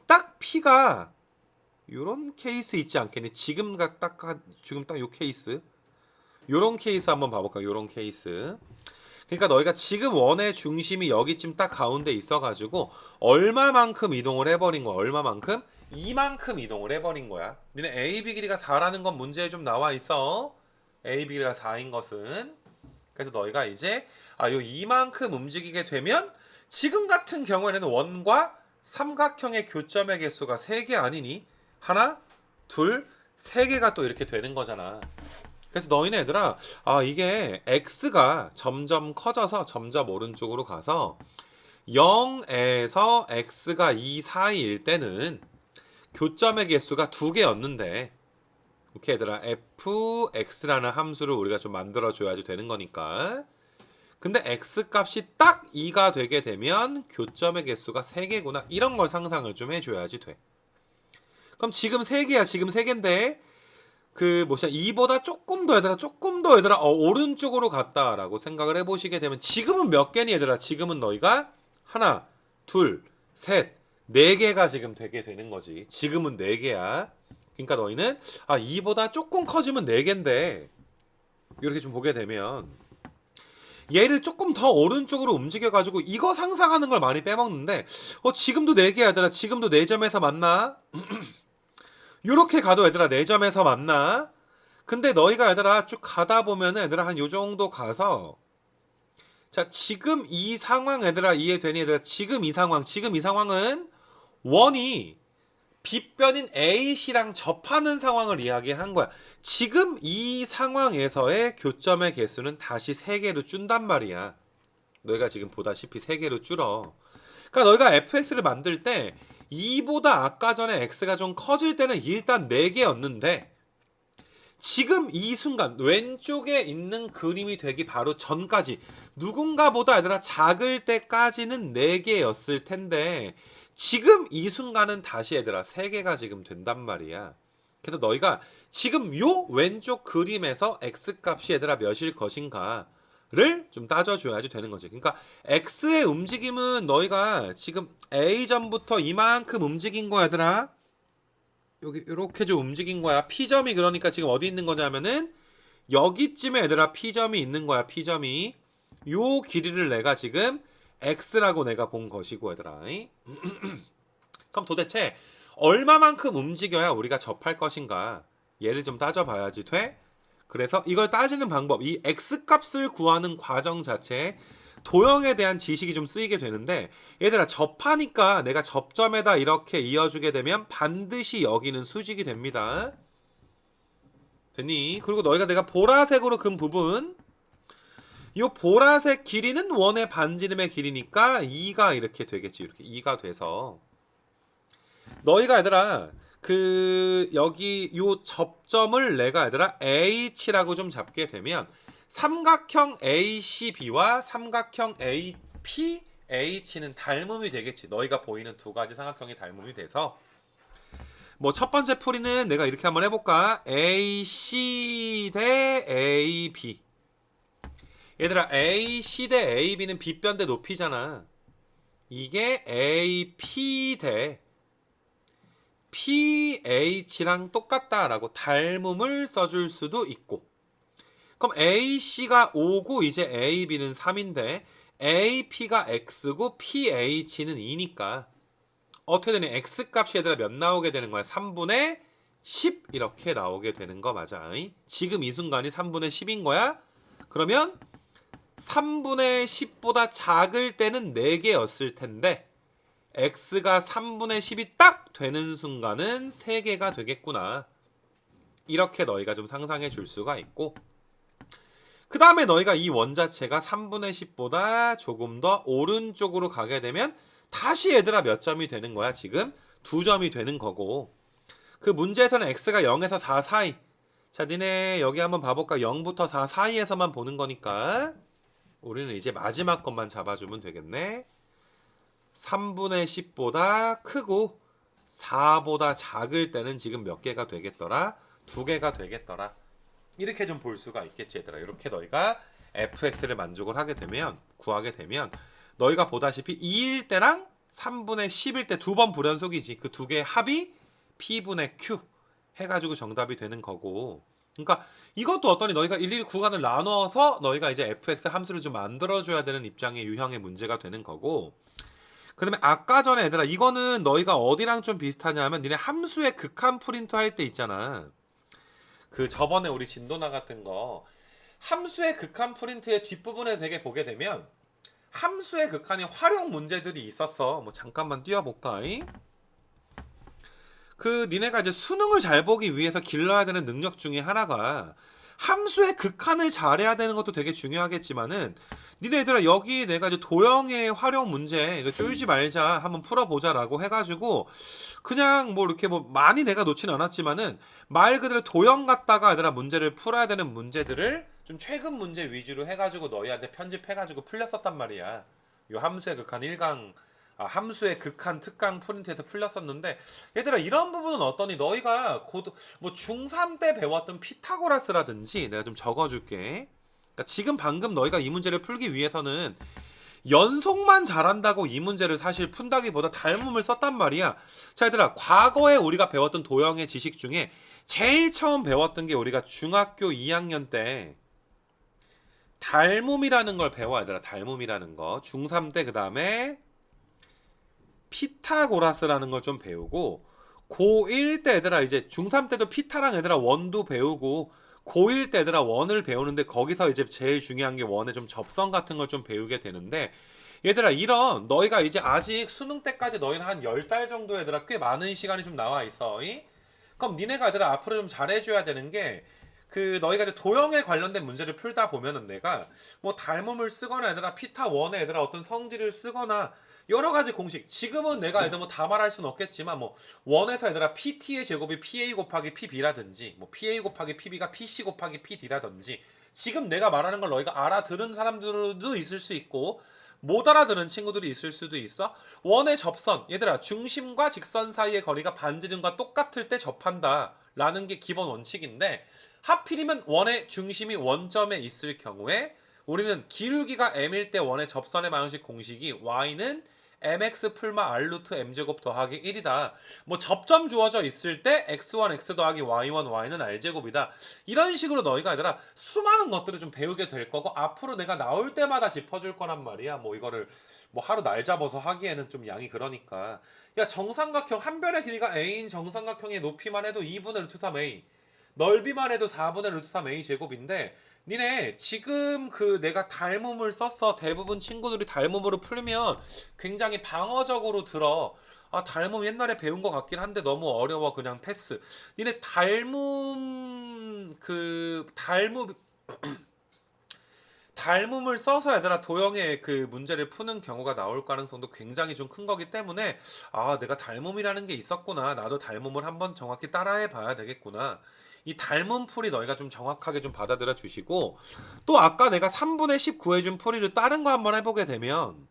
딱 P가 요런 케이스 있지 않겠니? 지금 딱 요 케이스 요런 케이스 한번 봐볼까? 요런 케이스. 그러니까 너희가 지금 원의 중심이 여기쯤 딱 가운데 있어가지고 얼마만큼 이동을 해버린 거야? 얼마만큼? 이만큼 이동을 해버린 거야. 니네 AB 길이가 4라는 건 문제에 좀 나와 있어. AB 길이가 4인 것은. 그래서 너희가 이제 요 이만큼 움직이게 되면 지금 같은 경우에는 원과 삼각형의 교점의 개수가 3개 아니니? 하나, 둘, 3개가 또 이렇게 되는 거잖아. 그래서 너희네 얘들아 이게 x가 점점 커져서 점점 오른쪽으로 가서 0에서 x가 2 사이일 때는 교점의 개수가 2개였는데 이렇게 얘들아 fx라는 함수를 우리가 좀 만들어줘야지 되는 거니까 근데 x 값이 딱 2가 되게 되면 교점의 개수가 3개구나. 이런 걸 상상을 좀 해줘야지 돼. 그럼 지금 3개야. 지금 3개인데 그 뭐냐 2보다 조금 더 얘들아 오른쪽으로 갔다라고 생각을 해보시게 되면 지금은 몇 개니 얘들아? 지금은 너희가 하나, 둘, 셋, 4개가 지금 되게 되는 거지. 지금은 4개야. 그러니까 너희는 2보다 조금 커지면 4개인데 이렇게 좀 보게 되면 얘를 조금 더 오른쪽으로 움직여가지고 이거 상상하는 걸 많이 빼먹는데 지금도 4개야 얘들아. 지금도 4점에서 만나. 요렇게 가도 얘들아 4점에서 만나. 근데 너희가 얘들아 쭉 가다 보면은 얘들아 한 요 정도 가서 자 지금 이 상황 얘들아 이해되니 얘들아? 지금 이 상황은 원이 빗변인 AC랑 접하는 상황을 이야기한 거야. 지금 이 상황에서의 교점의 개수는 다시 3개로 준단 말이야. 너희가 지금 보다시피 3개로 줄어. 그러니까 너희가 fx를 만들 때 2보다 아까 전에 x가 좀 커질 때는 일단 4개였는데 지금 이 순간 왼쪽에 있는 그림이 되기 바로 전까지 누군가보다 얘들아 작을 때까지는 4개였을 텐데 지금 이 순간은 다시 얘들아 3개가 지금 된단 말이야. 그래서 너희가 지금 요 왼쪽 그림에서 x값이 얘들아 몇일 것인가를 좀 따져줘야지 되는 거지. 그러니까 x의 움직임은 너희가 지금 A점부터 이만큼 움직인 거야 얘들아. 여기 이렇게 좀 움직인 거야. P점이 그러니까 지금 어디 있는 거냐면은 여기쯤에 얘들아 P점이 있는 거야. P점이 요 길이를 내가 지금 X라고 내가 본 것이고 얘들아. 그럼 도대체 얼마만큼 움직여야 우리가 접할 것인가? 얘를 좀 따져봐야지 돼. 그래서 이걸 따지는 방법, 이 X값을 구하는 과정 자체에 도형에 대한 지식이 좀 쓰이게 되는데 얘들아 접하니까 내가 접점에다 이렇게 이어주게 되면 반드시 여기는 수직이 됩니다. 됐니? 그리고 너희가 내가 보라색으로 금 부분 이 보라색 길이는 원의 반지름의 길이니까 2가 이렇게 되겠지. 이렇게 2가 돼서 너희가 얘들아 그 여기 요 접점을 내가 얘들아 H라고 좀 잡게 되면 삼각형 ACB와 삼각형 APH는 닮음이 되겠지. 너희가 보이는 두 가지 삼각형이 닮음이 돼서 뭐 첫 번째 풀이는 내가 이렇게 한번 해볼까? AC 대 AB. 얘들아 AC 대 AB는 빗변 대 높이잖아. 이게 AP 대 PH랑 똑같다라고 닮음을 써줄 수도 있고, 그럼 AC가 5고 이제 AB는 3인데 AP가 X고 PH는 2니까 어떻게 되니? X값이 얘들아 몇 나오게 되는 거야? 3분의 10 이렇게 나오게 되는 거 맞아. 지금 이 순간이 3분의 10인 거야? 그러면 3분의 10보다 작을 때는 4개였을 텐데 x가 3분의 10이 딱 되는 순간은 3개가 되겠구나. 이렇게 너희가 좀 상상해 줄 수가 있고, 그 다음에 너희가 이 원 자체가 3분의 10보다 조금 더 오른쪽으로 가게 되면 다시 얘들아 몇 점이 되는 거야? 지금 2점이 되는 거고, 그 문제에서는 x가 0에서 4 사이, 자 니네 여기 한번 봐볼까? 0부터 4 사이에서만 보는 거니까 우리는 이제 마지막 것만 잡아주면 되겠네. 3분의 10보다 크고 4보다 작을 때는 지금 몇 개가 되겠더라? 2개가 되겠더라. 이렇게 좀 볼 수가 있겠지 얘들아. 이렇게 너희가 fx를 만족을 하게 되면, 구하게 되면 너희가 보다시피 2일 때랑 3분의 10일 때 두 번 불연속이지. 그 두 개의 합이 p분의 q 해가지고 정답이 되는 거고, 그러니까 이것도 어떠니? 너희가 일일이 구간을 나눠서 너희가 이제 fx 함수를 좀 만들어줘야 되는 입장의 유형의 문제가 되는 거고, 그 다음에 아까 전에 얘들아 이거는 너희가 어디랑 좀 비슷하냐 하면 니네 함수의 극한 프린트 할 때 있잖아. 그 저번에 우리 진도나 같은 거 함수의 극한 프린트의 뒷부분에 되게 보게 되면 함수의 극한의 활용 문제들이 있었어. 뭐 잠깐만 띄워볼까? 그 니네가 이제 수능을 잘 보기 위해서 길러야 되는 능력 중에 하나가 함수의 극한을 잘해야 되는 것도 되게 중요하겠지만은, 니네들아 여기 내가 이제 도형의 활용 문제 이거 쫄지 말자 한번 풀어보자라고 해가지고 그냥 뭐 이렇게 뭐 많이 내가 놓진 않았지만은 말 그대로 도형 갖다가 얘들아 문제를 풀어야 되는 문제들을 좀 좀 최근 문제 위주로 해가지고 너희한테 편집해가지고 풀렸었단 말이야. 요 함수의 극한 1강, 함수의 극한 특강 프린트에서 풀렸었는데, 얘들아 이런 부분은 어떠니? 너희가 뭐 중3 때 배웠던 피타고라스라든지 내가 좀 적어줄게. 그러니까 지금 방금 너희가 이 문제를 풀기 위해서는 연속만 잘한다고 이 문제를 사실 푼다기보다 닮음을 썼단 말이야. 자, 얘들아, 과거에 우리가 배웠던 도형의 지식 중에 제일 처음 배웠던 게 우리가 중학교 2학년 때 닮음이라는 걸 배워. 얘들아, 닮음이라는 거. 중3 때 그 다음에 피타고라스라는 걸 좀 배우고, 고1 때 얘들아 이제 중3 때도 피타랑 얘들아 원도 배우고, 고1 때 얘들아 원을 배우는데 거기서 이제 제일 중요한 게 원의 좀 접선 같은 걸 좀 배우게 되는데, 얘들아 이런 너희가 이제 아직 수능 때까지 너희는 한 10달 정도 얘들아 꽤 많은 시간이 좀 나와 있어. 그럼 니네가 얘들아 앞으로 좀 잘해줘야 되는 게, 그 너희가 이제 도형에 관련된 문제를 풀다 보면은 내가 뭐 닮음을 쓰거나 얘들아 피타 원에 얘들아 어떤 성질을 쓰거나 여러 가지 공식, 지금은 내가 얘들 뭐 다 말할 수는 없겠지만 뭐 원에서 얘들아 PT의 제곱이 PA 곱하기 PB라든지 뭐 PA 곱하기 PB가 PC 곱하기 PD라든지, 지금 내가 말하는 걸 너희가 알아들은 사람들도 있을 수 있고 못 알아들은 친구들이 있을 수도 있어. 원의 접선, 얘들아 중심과 직선 사이의 거리가 반지름과 똑같을 때 접한다 라는 게 기본 원칙인데, 하필이면 원의 중심이 원점에 있을 경우에 우리는 기울기가 m일 때 원의 접선의 방정식 공식이 y는 mx 풀마 r 루트 m제곱 더하기 1이다. 뭐 접점 주어져 있을 때 x1 x 더하기 y1 y는 r제곱이다. 이런 식으로 너희가 얘들아 수많은 것들을 좀 배우게 될 거고, 앞으로 내가 나올 때마다 짚어줄 거란 말이야. 뭐 이거를 뭐 하루 날 잡아서 하기에는 좀 양이 그러니까. 야, 정삼각형 한 변의 길이가 a인 정삼각형의 높이만 해도 2분의 루트 3a, 넓이만 해도 4분의 루트 3a 제곱인데, 니네 지금 그 내가 닮음을 썼어. 대부분 친구들이 닮음으로 풀면 굉장히 방어적으로 들어. 아, 닮음 옛날에 배운 것 같긴 한데 너무 어려워, 그냥 패스. 니네 닮음을 써서 얘들아 도형의 그 문제를 푸는 경우가 나올 가능성도 굉장히 좀 큰 거기 때문에, 아, 내가 닮음이라는 게 있었구나, 나도 닮음을 한번 정확히 따라해 봐야 되겠구나, 이 닮음 풀이 너희가 좀 정확하게 좀 받아들여 주시고, 또 아까 내가 3분의 10 구해준 풀이를 다른 거 한번 해보게 되면,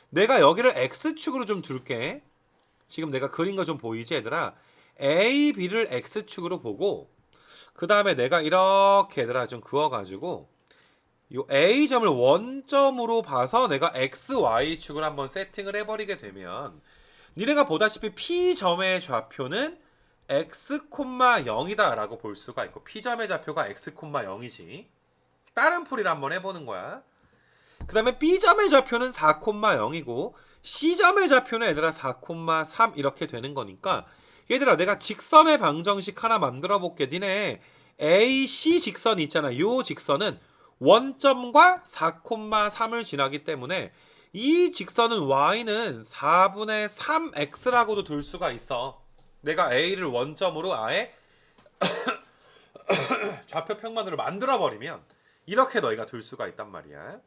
내가 여기를 x축으로 좀 둘게. 지금 내가 그린 거 좀 보이지 얘들아? a, b를 x축으로 보고, 그 다음에 내가 이렇게 얘들아 좀 그어가지고 요 A점을 원점으로 봐서 내가 XY축을 한번 세팅을 해버리게 되면, 니네가 보다시피 P점의 좌표는 X, 0이다 라고 볼 수가 있고, P점의 좌표가 X, 0이지. 다른 풀이를 한번 해보는 거야. 그 다음에 B점의 좌표는 4, 0이고 C점의 좌표는 얘들아 4, 3 이렇게 되는 거니까, 얘들아 내가 직선의 방정식 하나 만들어 볼게. 니네 AC 직선이 있잖아. 요 직선은 원점과 4, 3을 지나기 때문에 이 직선은 y는 4분의 3x라고도 둘 수가 있어. 내가 a를 원점으로 아예 좌표 평면으로 만들어 버리면 이렇게 너희가 둘 수가 있단 말이야.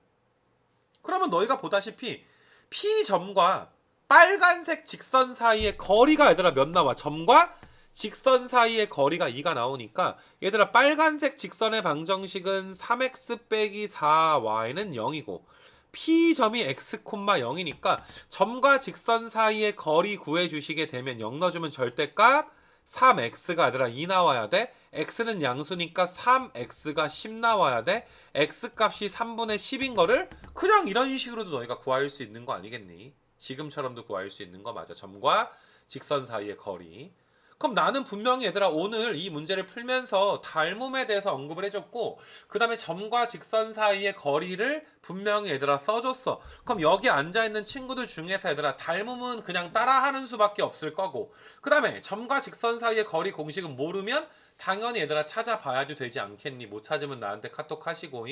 그러면 너희가 보다시피 P점과 빨간색 직선 사이의 거리가 얘들아 몇 나와? 점과 직선 사이의 거리가 2가 나오니까, 얘들아 빨간색 직선의 방정식은 3x 빼기 4y는 0이고 P점이 x, 0이니까 점과 직선 사이의 거리 구해주시게 되면 0 넣어주면 절대값 3x가 얘들아 2 나와야 돼. x는 양수니까 3x가 10 나와야 돼. x값이 3분의 10인 거를 그냥 이런 식으로도 너희가 구할 수 있는 거 아니겠니? 지금처럼도 구할 수 있는 거 맞아. 점과 직선 사이의 거리. 그럼 나는 분명히 얘들아 오늘 이 문제를 풀면서 닮음에 대해서 언급을 해줬고, 그 다음에 점과 직선 사이의 거리를 분명히 얘들아 써줬어. 그럼 여기 앉아있는 친구들 중에서 얘들아 닮음은 그냥 따라하는 수밖에 없을 거고, 그 다음에 점과 직선 사이의 거리 공식은 모르면 당연히 얘들아 찾아봐야지 되지 않겠니? 못 찾으면 나한테 카톡 하시고,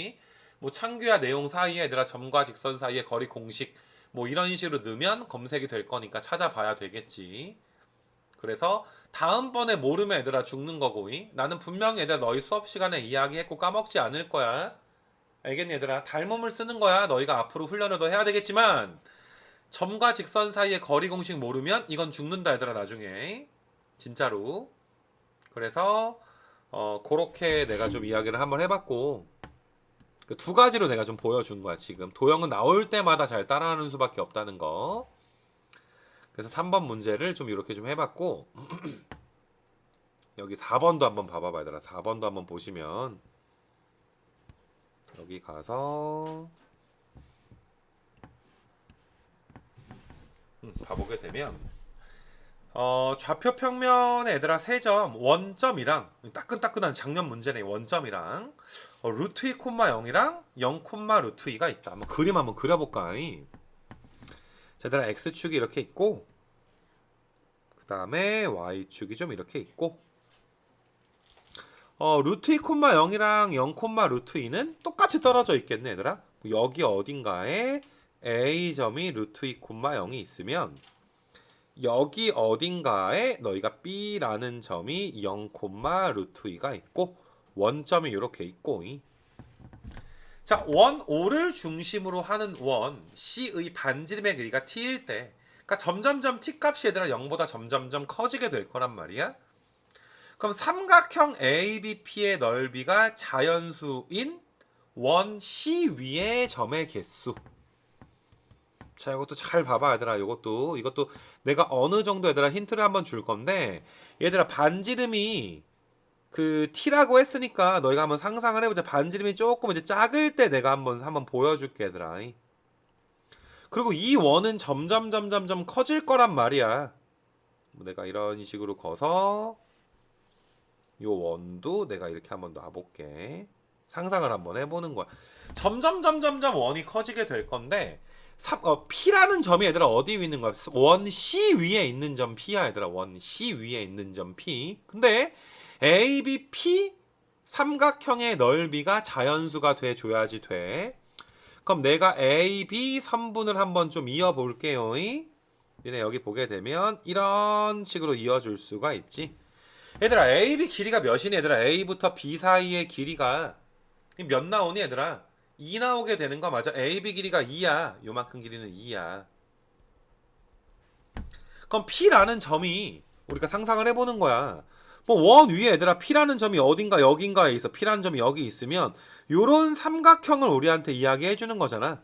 뭐 창규야 내용 사이에 얘들아 점과 직선 사이의 거리 공식 뭐 이런 식으로 넣으면 검색이 될 거니까 찾아봐야 되겠지. 그래서 다음번에 모르면 얘들아 죽는 거고, 나는 분명히 얘들아 너희 수업 시간에 이야기했고 까먹지 않을 거야. 알겠니 얘들아? 닮음을 쓰는 거야. 너희가 앞으로 훈련을 더 해야 되겠지만 점과 직선 사이의 거리 공식 모르면 이건 죽는다 얘들아 나중에. 진짜로. 그래서 그렇게 내가 좀 이야기를 한번 해봤고, 두 가지로 내가 좀 보여준 거야 지금. 도형은 나올 때마다 잘 따라하는 수밖에 없다는 거. 그래서 3번 문제를 좀 이렇게 좀 해봤고 여기 4번도 한번 봐봐봐 얘들아. 4번도 한번 보시면 여기 가서 봐보게 되면 좌표 평면에 얘들아 3점 원점이랑 따끈따끈한 작년 문제네. 원점이랑 루트 2, 0이랑 0, 루트 2가 있다. 한번 그림 한번 그려볼까? 자, 얘들아 x축이 이렇게 있고 그 다음에 y축이 좀 이렇게 있고 루트 2, 0이랑 0, 루트 2는 똑같이 떨어져 있겠네 얘들아. 여기 어딘가에 a점이 루트 2, 0이 있으면 여기 어딘가에 너희가 B라는 점이 0, 루트 2가 있고 원점이 이렇게 있고 자, 원 O를 중심으로 하는 원 C의 반지름의 길이가 T일 때 그러니까 점점점 T 값이 얘들아 0보다 점점점 커지게 될 거란 말이야. 그럼 삼각형 ABP의 넓이가 자연수인 원 C 위의 점의 개수. 자, 이것도 잘 봐봐 얘들아. 이것도 내가 어느 정도 얘들아 힌트를 한번 줄 건데 얘들아 반지름이 그 T라고 했으니까 너희가 한번 상상을 해보자. 반지름이 조금 이제 작을 때 내가 한번 보여줄게 얘들아. 그리고 이 원은 점점 커질 거란 말이야. 내가 이런 식으로 거서 요 원도 내가 이렇게 한번 놔볼게. 상상을 한번 해보는 거야. 점점 원이 커지게 될 건데 P라는 점이 얘들아 어디 위에 있는 거야? 원 C 위에 있는 점 P야 얘들아. 원 C 위에 있는 점 P. 근데 ABP 삼각형의 넓이가 자연수가 돼줘야지 돼. 그럼 내가 AB 선분을 한번 좀 이어볼게요. 니네 여기 보게 되면 이런 식으로 이어줄 수가 있지. 얘들아 AB 길이가 몇이니 얘들아? A부터 B 사이의 길이가 몇 나오니 얘들아? 2 나오게 되는 거 맞아? AB 길이가 2야. 요만큼 길이는 2야. 그럼 P라는 점이 우리가 상상을 해보는 거야. 뭐 원 위에 얘들아 P라는 점이 어딘가 여긴가에 있어. P라는 점이 여기 있으면 요런 삼각형을 우리한테 이야기해 주는 거잖아.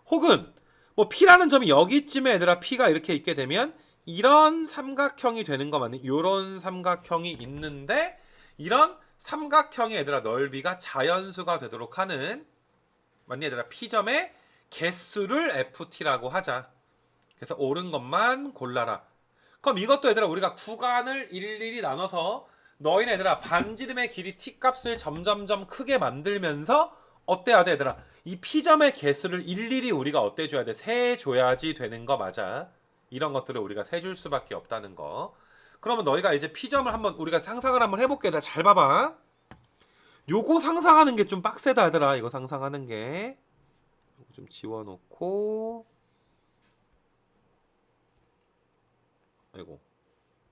혹은 뭐 P라는 점이 여기쯤에 얘들아 P가 이렇게 있게 되면 이런 삼각형이 되는 거 맞니? 요런 삼각형이 있는데 이런 삼각형의 얘들아 넓이가 자연수가 되도록 하는 맞니 얘들아 P점의 개수를 FT라고 하자. 그래서 옳은 것만 골라라. 그럼 이것도 얘들아 우리가 구간을 일일이 나눠서 너희는 얘들아 반지름의 길이 T 값을 점점점 크게 만들면서 어때야 돼 얘들아? 이 P점의 개수를 일일이 우리가 어때줘야 돼? 세줘야지 되는 거 맞아. 이런 것들을 우리가 세줄 수밖에 없다는 거. 그러면 너희가 이제 P점을 한번 우리가 상상을 한번 해볼게. 얘들아 잘 봐봐. 요거 상상하는 게 좀 빡세다 얘들아. 이거 상상하는 게. 요거 좀 지워놓고. 아이고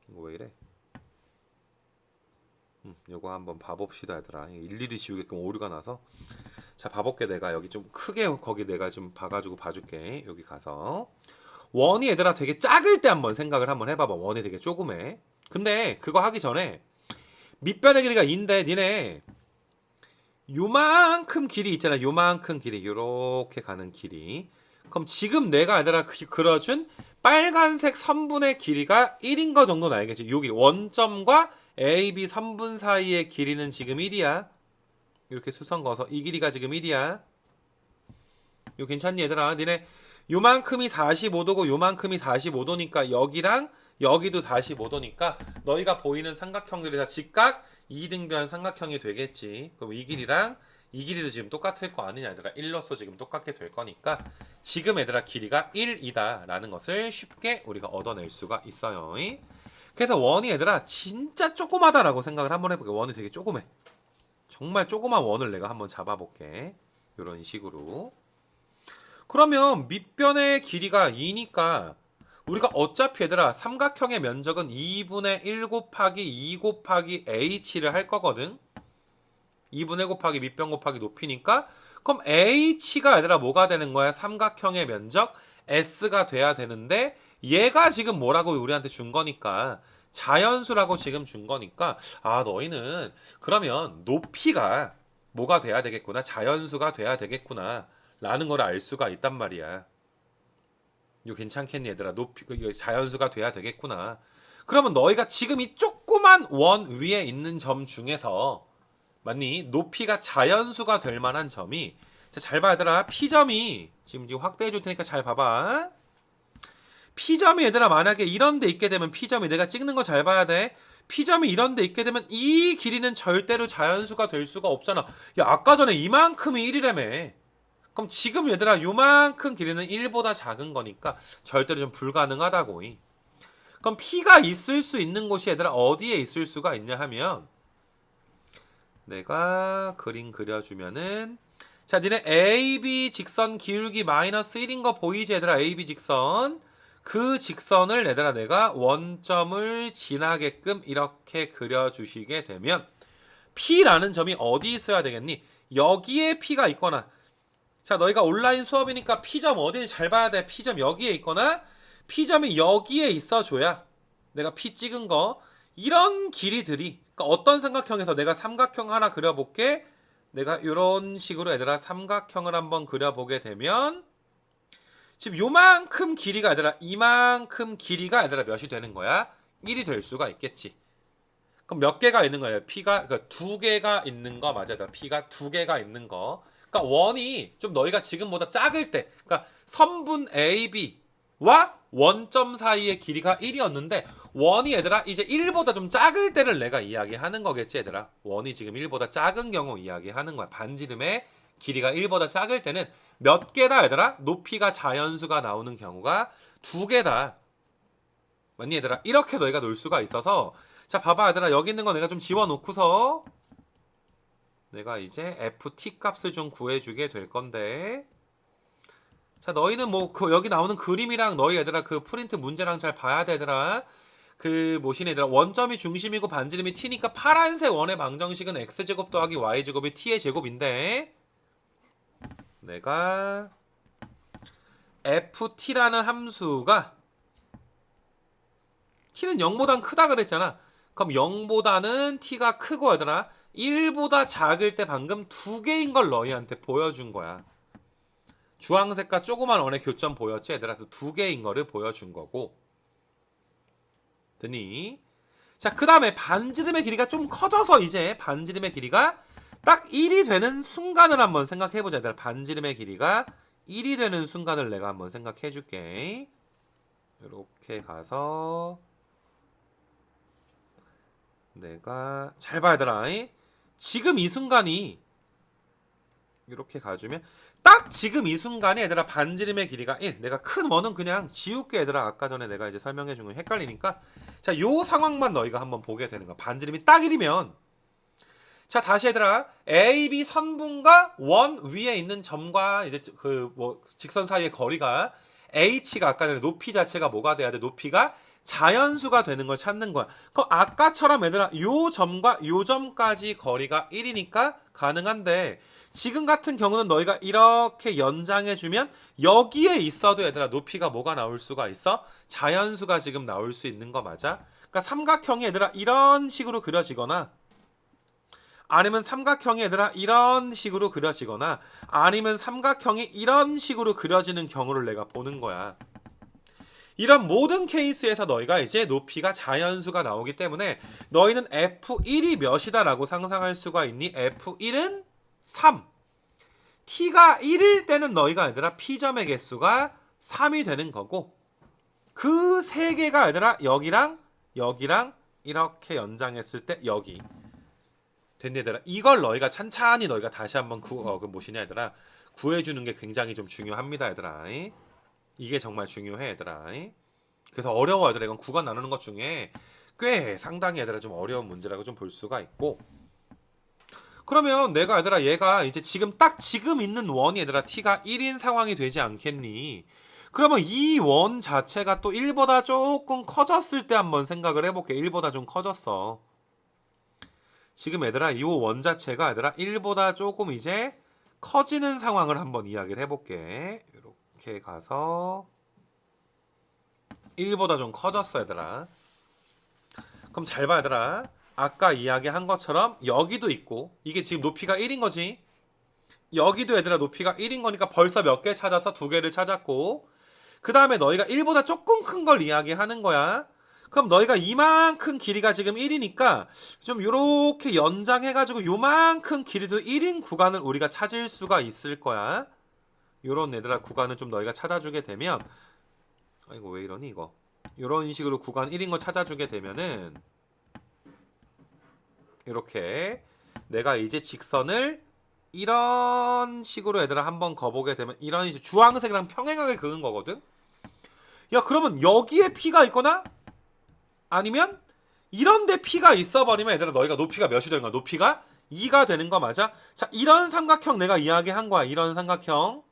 이거 왜 이래? 요거 한번 봐봅시다 얘들아. 일일이 지우게끔 오류가 나서. 자 봐볼게. 내가 여기 좀 크게 거기 내가 좀 봐가지고 봐줄게. 여기 가서 원이 얘들아 되게 작을 때 한번 생각을 한번 해봐봐. 원이 되게 조그매. 근데 그거 하기 전에 밑변의 길이가 2인데 니네 요만큼 길이 있잖아. 요만큼 길이 요렇게 가는 길이. 그럼 지금 내가 얘들아 그려준 빨간색 선분의 길이가 1인 거 정도는 알겠지? 여기 원점과 AB 선분 사이의 길이는 지금 1이야. 이렇게 수선 거서 이 길이가 지금 1이야. 이거 괜찮니 얘들아? 니네 요만큼이 45도고 요만큼이 45도니까 여기랑 여기도 45도니까 너희가 보이는 삼각형들이 다 직각 2등변 삼각형이 되겠지. 그럼 이 길이랑 이 길이도 지금 똑같을 거 아니냐 얘들아. 1로서 지금 똑같게 될 거니까 지금 얘들아 길이가 1이다 라는 것을 쉽게 우리가 얻어낼 수가 있어요. 그래서 원이 얘들아 진짜 조그마다라고 생각을 한번 해볼게. 원이 되게 조그매. 정말 조그만 원을 내가 한번 잡아볼게. 이런 식으로. 그러면 밑변의 길이가 2니까 우리가 어차피 얘들아 삼각형의 면적은 2분의 1 곱하기 2 곱하기 h를 할 거거든. 2분의 1 곱하기 밑변 곱하기 높이니까 그럼 h가 얘들아 뭐가 되는 거야? 삼각형의 면적 s가 돼야 되는데 얘가 지금 뭐라고 우리한테 준 거니까 자연수라고 지금 준 거니까 아 너희는 그러면 높이가 뭐가 돼야 되겠구나. 자연수가 돼야 되겠구나. 라는 걸 알 수가 있단 말이야. 이거 괜찮겠니 얘들아? 높이 이거 자연수가 돼야 되겠구나. 그러면 너희가 지금 이 조그만 원 위에 있는 점 중에서 맞니? 높이가 자연수가 될 만한 점이 자, 잘 봐 얘들아. P점이 지금 확대해 줄 테니까 잘 봐봐. P점이 얘들아 만약에 이런 데 있게 되면 P점이 내가 찍는 거 잘 봐야 돼. P점이 이런 데 있게 되면 이 길이는 절대로 자연수가 될 수가 없잖아. 야 아까 전에 이만큼이 1이라며. 그럼 지금 얘들아 요만큼 길이는 1보다 작은 거니까 절대로 좀 불가능하다고. 그럼 P가 있을 수 있는 곳이 얘들아 어디에 있을 수가 있냐 하면 내가 그림 그려주면은 자 니네 AB 직선 기울기 마이너스 1인 거 보이지 얘들아 AB 직선 그 직선을 얘들아 내가 원점을 지나게끔 이렇게 그려주시게 되면 P라는 점이 어디 있어야 되겠니? 여기에 P가 있거나 자 너희가 온라인 수업이니까 P점 어디 잘 봐야 돼. P점 여기에 있거나 P점이 여기에 있어줘야 내가 P 찍은 거 이런 길이들이 그러니까 어떤 삼각형에서 내가 삼각형 하나 그려볼게. 내가 이런 식으로 얘들아 삼각형을 한번 그려보게 되면 지금 요만큼 길이가 얘들아 이만큼 길이가 얘들아 몇이 되는 거야? 1이 될 수가 있겠지. 그럼 몇 개가 있는 거예요? P가 그러니까 두 개가 있는 거 맞아. P가 두 개가 있는 거. 그러니까 원이 좀 너희가 지금보다 작을 때, 그러니까 선분 AB와 원점 사이의 길이가 1이었는데 원이 얘들아 이제 1보다 좀 작을 때를 내가 이야기하는 거겠지 얘들아. 원이 지금 1보다 작은 경우 이야기하는 거야. 반지름의 길이가 1보다 작을 때는 몇 개다 얘들아? 높이가 자연수가 나오는 경우가 두 개다. 맞니 얘들아? 이렇게 너희가 놓을 수가 있어서 자 봐봐 얘들아 여기 있는 거 내가 좀 지워놓고서 내가 이제 ft 값을 좀 구해주게 될 건데 자 너희는 뭐 여기 나오는 그림이랑 너희 얘들아 그 프린트 문제랑 잘 봐야 되더라. 그 뭐신 얘들아 원점이 중심이고 반지름이 t니까 파란색 원의 방정식은 x제곱 더하기 y제곱이 t의 제곱인데 내가 ft라는 함수가 t는 0보단 크다 그랬잖아. 그럼 0보다는 t가 크고 얘들아 1보다 작을 때 방금 두 개인 걸 너희한테 보여준 거야. 주황색과 조그만 원의 교점 보였지 얘들아? 두 개인 거를 보여준 거고 되니? 자 그 다음에 반지름의 길이가 좀 커져서 이제 반지름의 길이가 딱 1이 되는 순간을 한번 생각해보자 얘들아. 반지름의 길이가 1이 되는 순간을 내가 한번 생각해 줄게. 이렇게 가서 내가 잘 봐야 되라. 지금 이 순간이 이렇게 가주면 딱 지금 이 순간에 얘들아 반지름의 길이가 1 내가 큰 원은 그냥 지울게 얘들아. 아까 전에 내가 이제 설명해 준 거 헷갈리니까 자 요 상황만 너희가 한번 보게 되는 거야. 반지름이 딱 1이면 자 다시 얘들아 AB 선분과 원 위에 있는 점과 이제 그 뭐 직선 사이의 거리가 H가 아까 전에 높이 자체가 뭐가 돼야 돼? 높이가 자연수가 되는 걸 찾는 거야. 그럼 아까처럼 얘들아 요 점과 요 점까지 거리가 1이니까 가능한데 지금 같은 경우는 너희가 이렇게 연장해주면 여기에 있어도 얘들아 높이가 뭐가 나올 수가 있어? 자연수가 지금 나올 수 있는 거 맞아? 그러니까 삼각형이 얘들아 이런 식으로 그려지거나 아니면 삼각형이 얘들아 이런 식으로 그려지거나 아니면 삼각형이 이런 식으로 그려지는 경우를 내가 보는 거야. 이런 모든 케이스에서 너희가 이제 높이가 자연수가 나오기 때문에 너희는 F1이 몇이다 라고 상상할 수가 있니? F1은 3. t가 1일 때는 너희가 얘들아 P점의 개수가 3이 되는 거고 그 세 개가 얘들아 여기랑 여기랑 이렇게 연장했을 때 여기 됐니 얘들아? 이걸 너희가 찬찬히 너희가 다시 한번 그 뭐시냐 얘들아 구해주는 게 굉장히 좀 중요합니다 얘들아. 이게 정말 중요해 얘들아. 그래서 어려워 얘들아. 이건 구간 나누는 것 중에 꽤 상당히 얘들아 좀 어려운 문제라고 좀 볼 수가 있고 그러면 내가 얘들아 얘가 이제 지금 딱 지금 있는 원이 얘들아 t가 1인 상황이 되지 않겠니? 그러면 이 원 자체가 또 1보다 조금 커졌을 때 한번 생각을 해볼게. 1보다 좀 커졌어. 지금 얘들아 이 원 자체가 얘들아 1보다 조금 이제 커지는 상황을 한번 이야기를 해볼게. 이렇게 가서 1보다 좀 커졌어 얘들아. 그럼 잘 봐 얘들아. 아까 이야기한 것처럼 여기도 있고 이게 지금 높이가 1인 거지. 여기도 얘들아 높이가 1인 거니까 벌써 몇 개 찾아서 두 개를 찾았고 그 다음에 너희가 1보다 조금 큰 걸 이야기하는 거야. 그럼 너희가 이만큼 길이가 지금 1이니까 좀 요렇게 연장해가지고 요만큼 길이도 1인 구간을 우리가 찾을 수가 있을 거야. 요런 얘들아 구간을 좀 너희가 찾아주게 되면 아이고 왜 이러니 이거 요런 식으로 구간 1인 걸 찾아주게 되면은 이렇게 내가 이제 직선을 이런 식으로 얘들아 한번 거보게 되면 이런 식으로 주황색이랑 평행하게 그은 거거든. 야 그러면 여기에 P가 있거나 아니면 이런데 P가 있어버리면 얘들아 너희가 높이가 몇이 되는 거야? 높이가 2가 되는 거 맞아? 자 이런 삼각형 내가 이야기한 거야. 이런 삼각형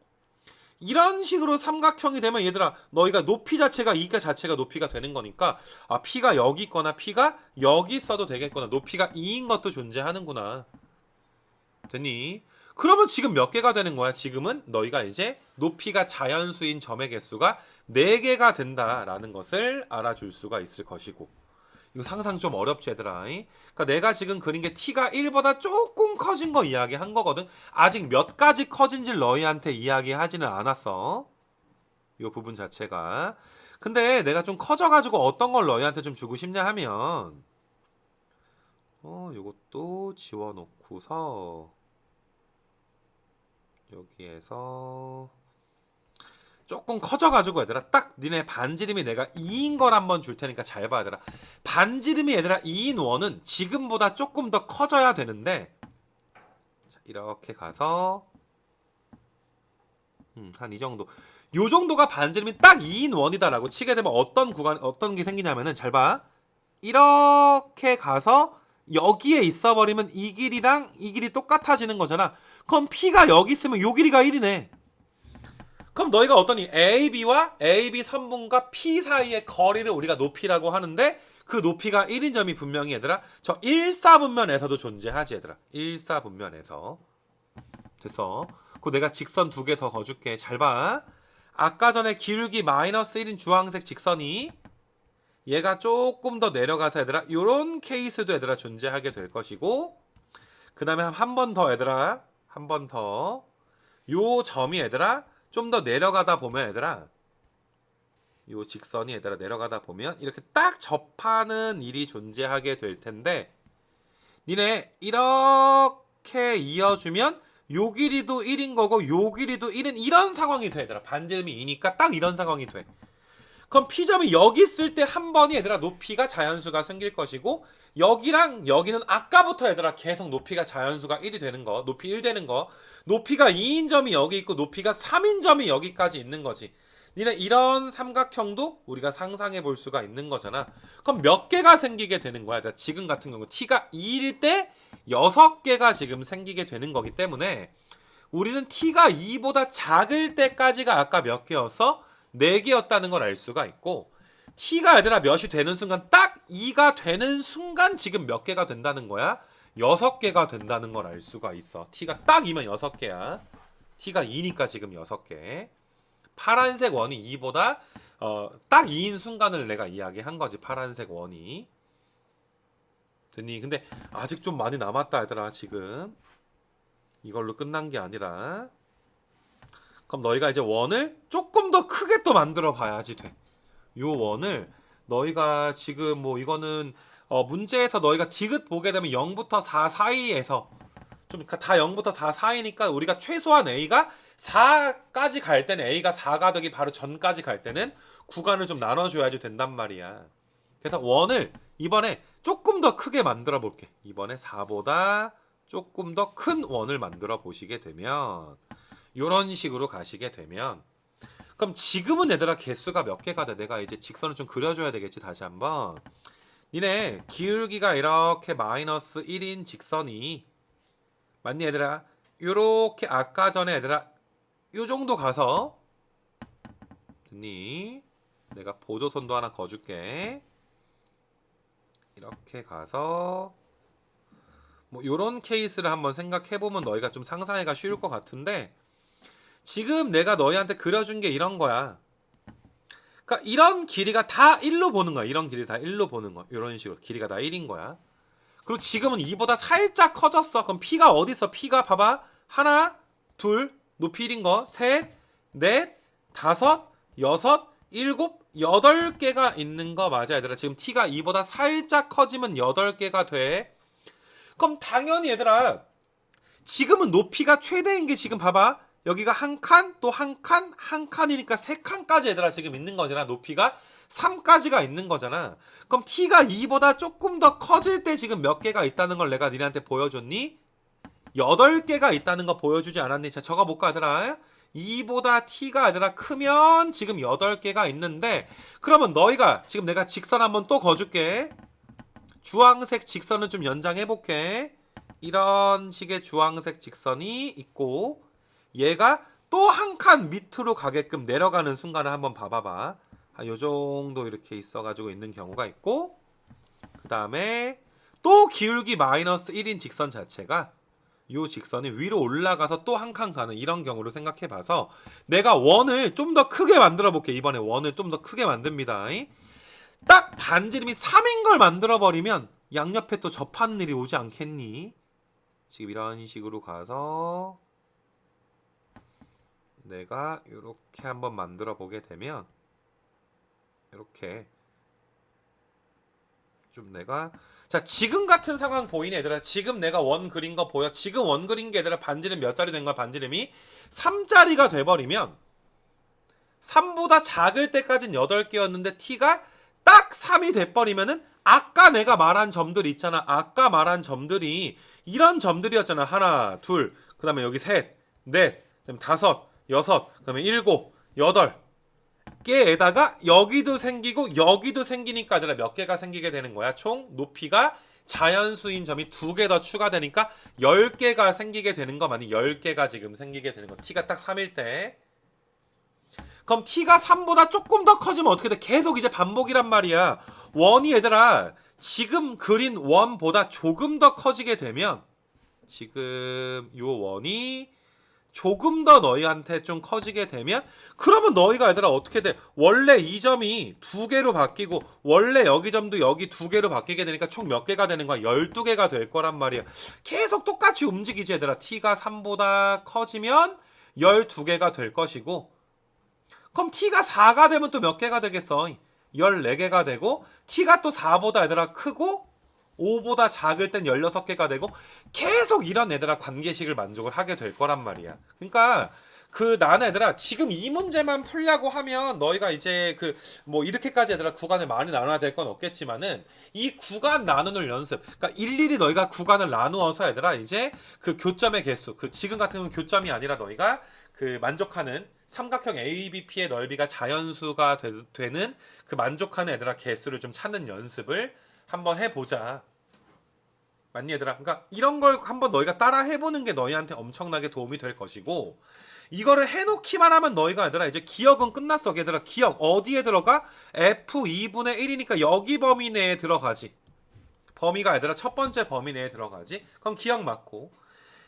이런 식으로 삼각형이 되면 얘들아 너희가 높이 자체가 2가 자체가 높이가 되는 거니까 아 P가 여기 있거나 P가 여기 있어도 되겠구나. 높이가 2인 것도 존재하는구나. 됐니? 그러면 지금 몇 개가 되는 거야? 지금은 너희가 이제 높이가 자연수인 점의 개수가 4개가 된다라는 것을 알아줄 수가 있을 것이고 이거 상상 좀 어렵지 얘들아. 그러니까 내가 지금 그린 게 t가 1보다 조금 커진 거 이야기한 거거든. 아직 몇 가지 커진지 너희한테 이야기하지는 않았어. 이 부분 자체가. 근데 내가 좀 커져가지고 어떤 걸 너희한테 좀 주고 싶냐 하면 요것도 지워놓고서 여기에서 조금 커져가지고 얘들아 딱 니네 반지름이 내가 2인 걸 한번 줄 테니까 잘 봐 얘들아. 반지름이 얘들아 2인 원은 지금보다 조금 더 커져야 되는데 자, 이렇게 가서 한 이 정도 요 정도가 반지름이 딱 2인 원이다라고 치게 되면 어떤 게 생기냐면은 잘 봐. 이렇게 가서 여기에 있어버리면 이 길이랑 이 길이 똑같아지는 거잖아. 그럼 P가 여기 있으면 요 길이가 1이네. 그럼 너희가 어떠니? AB와 AB 선분과 P 사이의 거리를 우리가 높이라고 하는데 그 높이가 1인 점이 분명히 얘들아 저 1사분면에서도 존재하지 얘들아. 1사분면에서 됐어. 그 내가 직선 2개 더 거줄게. 잘 봐. 아까 전에 기울기 마이너스 1인 주황색 직선이 얘가 조금 더 내려가서 얘들아 요런 케이스도 얘들아 존재하게 될 것이고 그 다음에 한 번 더 얘들아 한 번 더 요 점이 얘들아 좀 더 내려가다 보면 얘들아 요 직선이 얘들아 내려가다 보면 이렇게 딱 접하는 일이 존재하게 될 텐데 니네 이렇게 이어주면 요 길이도 1인 거고 요 길이도 1인 이런 상황이 돼 얘들아. 반지름이 2니까 딱 이런 상황이 돼. 그럼 P점이 여기 있을 때 한 번이 얘들아 높이가 자연수가 생길 것이고 여기랑 여기는 아까부터 얘들아 계속 높이가 자연수가 1이 되는 거 높이 1 되는 거 높이가 2인 점이 여기 있고 높이가 3인 점이 여기까지 있는 거지. 니네 이런 삼각형도 우리가 상상해 볼 수가 있는 거잖아. 그럼 몇 개가 생기게 되는 거야? 지금 같은 경우 t가 2일 때 6개가 지금 생기게 되는 거기 때문에 우리는 t가 2보다 작을 때까지가 아까 몇 개였어? 4개였다는 걸 알 수가 있고 t가 얘들아 몇이 되는 순간 딱 2가 되는 순간 지금 몇 개가 된다는 거야? 6개가 된다는 걸 알 수가 있어. t가 딱 2면 6개야. t가 2니까 지금 6개. 파란색 원이 2보다 딱 2인 순간을 내가 이야기한 거지. 파란색 원이. 됐니? 근데 아직 좀 많이 남았다 얘들아. 지금 이걸로 끝난 게 아니라 그럼 너희가 이제 원을 조금 더 크게 또 만들어 봐야지 돼. 요 원을 너희가 지금 뭐 이거는 문제에서 너희가 디귿 보게 되면 0부터 4 사이에서 좀 다 0부터 4 사이니까 우리가 최소한 A가 4까지 갈 때는 A가 4가 되기 바로 전까지 갈 때는 구간을 좀 나눠줘야지 된단 말이야. 그래서 원을 이번에 조금 더 크게 만들어 볼게. 이번에 4보다 조금 더 큰 원을 만들어 보시게 되면 이런 식으로 가시게 되면 그럼 지금은 얘들아 개수가 몇 개가 돼? 내가 이제 직선을 좀 그려줘야 되겠지. 다시 한번 니네 기울기가 이렇게 마이너스 1인 직선이 맞니 얘들아? 요렇게 아까 전에 얘들아 요 정도 가서 됐니? 내가 보조선도 하나 거줄게. 이렇게 가서 뭐 요런 케이스를 한번 생각해보면 너희가 좀 상상하기가 쉬울 것 같은데 지금 내가 너희한테 그려준 게 이런 거야. 그러니까 이런 길이가 다 1로 보는 거야. 이런 길이 다 1로 보는 거. 이런 식으로 길이가 다 1인 거야. 그리고 지금은 2보다 살짝 커졌어. 그럼 P가 어디 있어? P가 봐봐. 하나, 둘, 높이 1인 거, 셋, 넷, 다섯, 여섯, 일곱, 8개가 있는 거 맞아 얘들아. 지금 T가 2보다 살짝 커지면 8개가 돼. 그럼 당연히 얘들아 지금은 높이가 최대인 게 지금 봐봐. 여기가 한 칸, 또 한 칸, 한 칸이니까 3칸까지 얘들아 지금 있는 거잖아. 높이가 3까지가 있는 거잖아. 그럼 T가 2보다 조금 더 커질 때 지금 몇 개가 있다는 걸 내가 니네한테 보여줬니? 8개가 있다는 거 보여주지 않았니? 자, 적어볼까 얘들아? 2보다 T가 얘들아 크면 지금 8개가 있는데, 그러면 너희가 지금 내가 직선 한번 또 그어줄게. 주황색 직선을 좀 연장해볼게. 이런 식의 주황색 직선이 있고, 얘가 또 한 칸 밑으로 가게끔 내려가는 순간을 한번 봐봐봐. 요 정도 이렇게 있어가지고 있는 경우가 있고, 그 다음에 또 기울기 마이너스 1인 직선 자체가 요 직선이 위로 올라가서 또 한 칸 가는 이런 경우를 생각해봐서 내가 원을 좀 더 크게 만들어 볼게. 이번에 원을 좀 더 크게 만듭니다. 딱 반지름이 3인 걸 만들어 버리면 양옆에 또 접하는 일이 오지 않겠니? 지금 이런 식으로 가서 내가 이렇게 한번 만들어 보게 되면 이렇게 좀 내가 자 지금 같은 상황 보이네 얘들아. 지금 내가 원 그린 거 보여? 지금 원 그린 게 얘들아 반지름 몇 자리 된 거야? 반지름이 3자리가 돼버리면 3보다 작을 때까지는 8개였는데 T가 딱 3이 돼버리면은 아까 내가 말한 점들이 있잖아. 아까 말한 점들이 이런 점들이었잖아. 하나, 둘, 그 다음에 여기 셋, 넷, 그다음에 다섯, 여섯, 그 다음에 일곱, 여덟 개에다가 여기도 생기고 여기도 생기니까 얘들아 몇 개가 생기게 되는 거야? 총 높이가 자연수인 점이 2개 더 추가되니까 10개가 생기게 되는 거 맞니? 10개가 지금 생기게 되는 거. T가 딱 3일 때. 그럼 T가 3보다 조금 더 커지면 어떻게 돼? 계속 이제 반복이란 말이야. 원이 얘들아 지금 그린 원보다 조금 더 커지게 되면 지금 요 원이 조금 더 너희한테 좀 커지게 되면 그러면 너희가 얘들아 어떻게 돼? 원래 이 점이 2개로 바뀌고 원래 여기 점도 여기 2개로 바뀌게 되니까 총 몇 개가 되는 거야? 12개가 될 거란 말이야. 계속 똑같이 움직이지 얘들아. T가 3보다 커지면 12개가 될 것이고 그럼 T가 4가 되면 또 몇 개가 되겠어? 14개가 되고 T가 또 4보다 얘들아 크고 5보다 작을 땐 16개가 되고 계속 이런 애들아 관계식을 만족을 하게 될 거란 말이야. 그러니까 나는 얘들아 지금 이 문제만 풀려고 하면 너희가 이제 뭐 이렇게까지 얘들아 구간을 많이 나눠야 될 건 없겠지만은 이 구간 나누는 연습 그러니까 일일이 너희가 구간을 나누어서 얘들아 이제 그 교점의 개수 지금 같은 경우는 교점이 아니라 너희가 만족하는 삼각형 ABP의 넓이가 자연수가 되는 만족하는 애들아 개수를 좀 찾는 연습을 한번 해보자. 맞니 얘들아? 그러니까 이런 걸 한번 너희가 따라 해보는 게 너희한테 엄청나게 도움이 될 것이고 이거를 해놓기만 하면 너희가 얘들아 이제 기억은 끝났어. 얘들아 기억 어디에 들어가? F2분의 1이니까 여기 범위 내에 들어가지. 범위가 얘들아 첫 번째 범위 내에 들어가지. 그럼 기억 맞고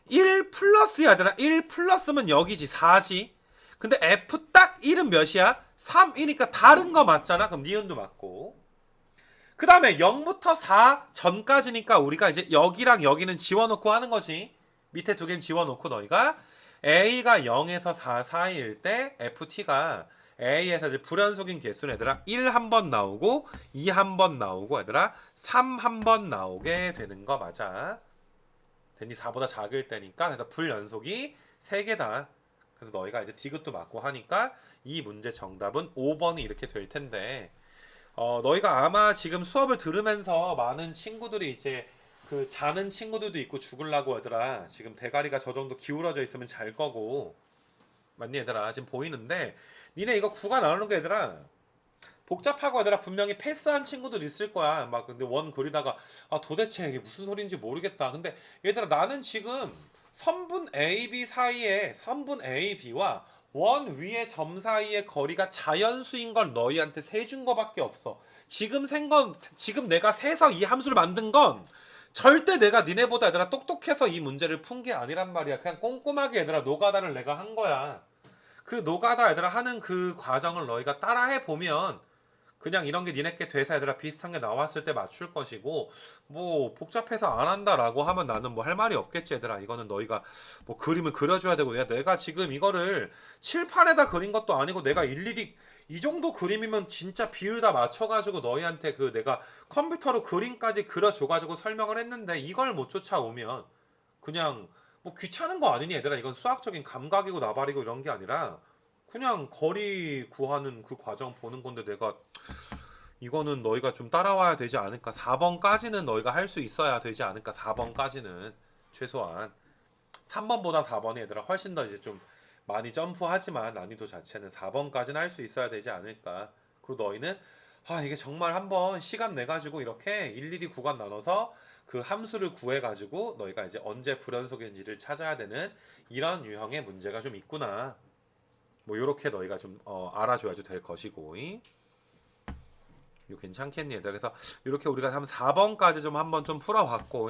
1 플러스야 얘들아. 1 플러스면 여기지 4지. 근데 F 딱 1은 몇이야? 3이니까 다른 거 맞잖아. 그럼 니은도 맞고 그 다음에 0부터 4 전까지니까 우리가 이제 여기랑 여기는 지워놓고 하는 거지. 밑에 두 개는 지워놓고 너희가 A가 0에서 4 사이일 때 FT가 A에서 이제 불연속인 개수는 얘들아 1 한 번 나오고 2 한 번 나오고 얘들아 3 한 번 나오게 되는 거 맞아. 괜히 4보다 작을 때니까 그래서 불연속이 3개다. 그래서 너희가 이제 디귿도 맞고 하니까 이 문제 정답은 5번이 이렇게 될 텐데 너희가 아마 지금 수업을 들으면서 많은 친구들이 이제 자는 친구들도 있고 죽을라고 얘들아 지금 대가리가 저 정도 기울어져 있으면 잘 거고 맞니 얘들아 지금 보이는데 니네 이거 구간 나누는 거 얘들아 복잡하고 얘들아 분명히 패스한 친구들 있을 거야. 막 근데 원 그리다가 도대체 이게 무슨 소리인지 모르겠다. 근데 얘들아 나는 지금 선분 AB 사이에 선분 AB와 원 위의 점 사이의 거리가 자연수인 걸 너희한테 세준 거밖에 없어. 지금 지금 내가 세서 이 함수를 만든 건 절대 내가 니네보다 얘들아 똑똑해서 이 문제를 푼 게 아니란 말이야. 그냥 꼼꼼하게 얘들아 노가다를 내가 한 거야. 노가다 얘들아 하는 그 과정을 너희가 따라해 보면 그냥 이런 게 니네께 돼서 얘들아 비슷한 게 나왔을 때 맞출 것이고 뭐 복잡해서 안 한다라고 하면 나는 뭐 할 말이 없겠지 얘들아. 이거는 너희가 뭐 그림을 그려줘야 되고 내가 지금 이거를 칠판에다 그린 것도 아니고 내가 일일이 이 정도 그림이면 진짜 비율 다 맞춰가지고 너희한테 그 내가 컴퓨터로 그림까지 그려줘가지고 설명을 했는데 이걸 못 쫓아오면 그냥 뭐 귀찮은 거 아니니 얘들아. 이건 수학적인 감각이고 나발이고 이런 게 아니라 그냥 거리 구하는 그 과정 보는 건데 내가 이거는 너희가 좀 따라와야 되지 않을까. 4번까지는 너희가 할 수 있어야 되지 않을까. 4번까지는 최소한 3번보다 4번이 얘들아 훨씬 더 이제 좀 많이 점프하지만 난이도 자체는 4번까지는 할 수 있어야 되지 않을까. 그리고 너희는 이게 정말 한번 시간 내 가지고 이렇게 일일이 구간 나눠서 그 함수를 구해 가지고 너희가 이제 언제 불연속인지를 찾아야 되는 이런 유형의 문제가 좀 있구나. 뭐 요렇게 너희가 좀 알아줘야지 될 것이고. 이거 괜찮겠니 얘들아. 그래서 이렇게 우리가 한 4번까지 좀 한번 좀 풀어봤고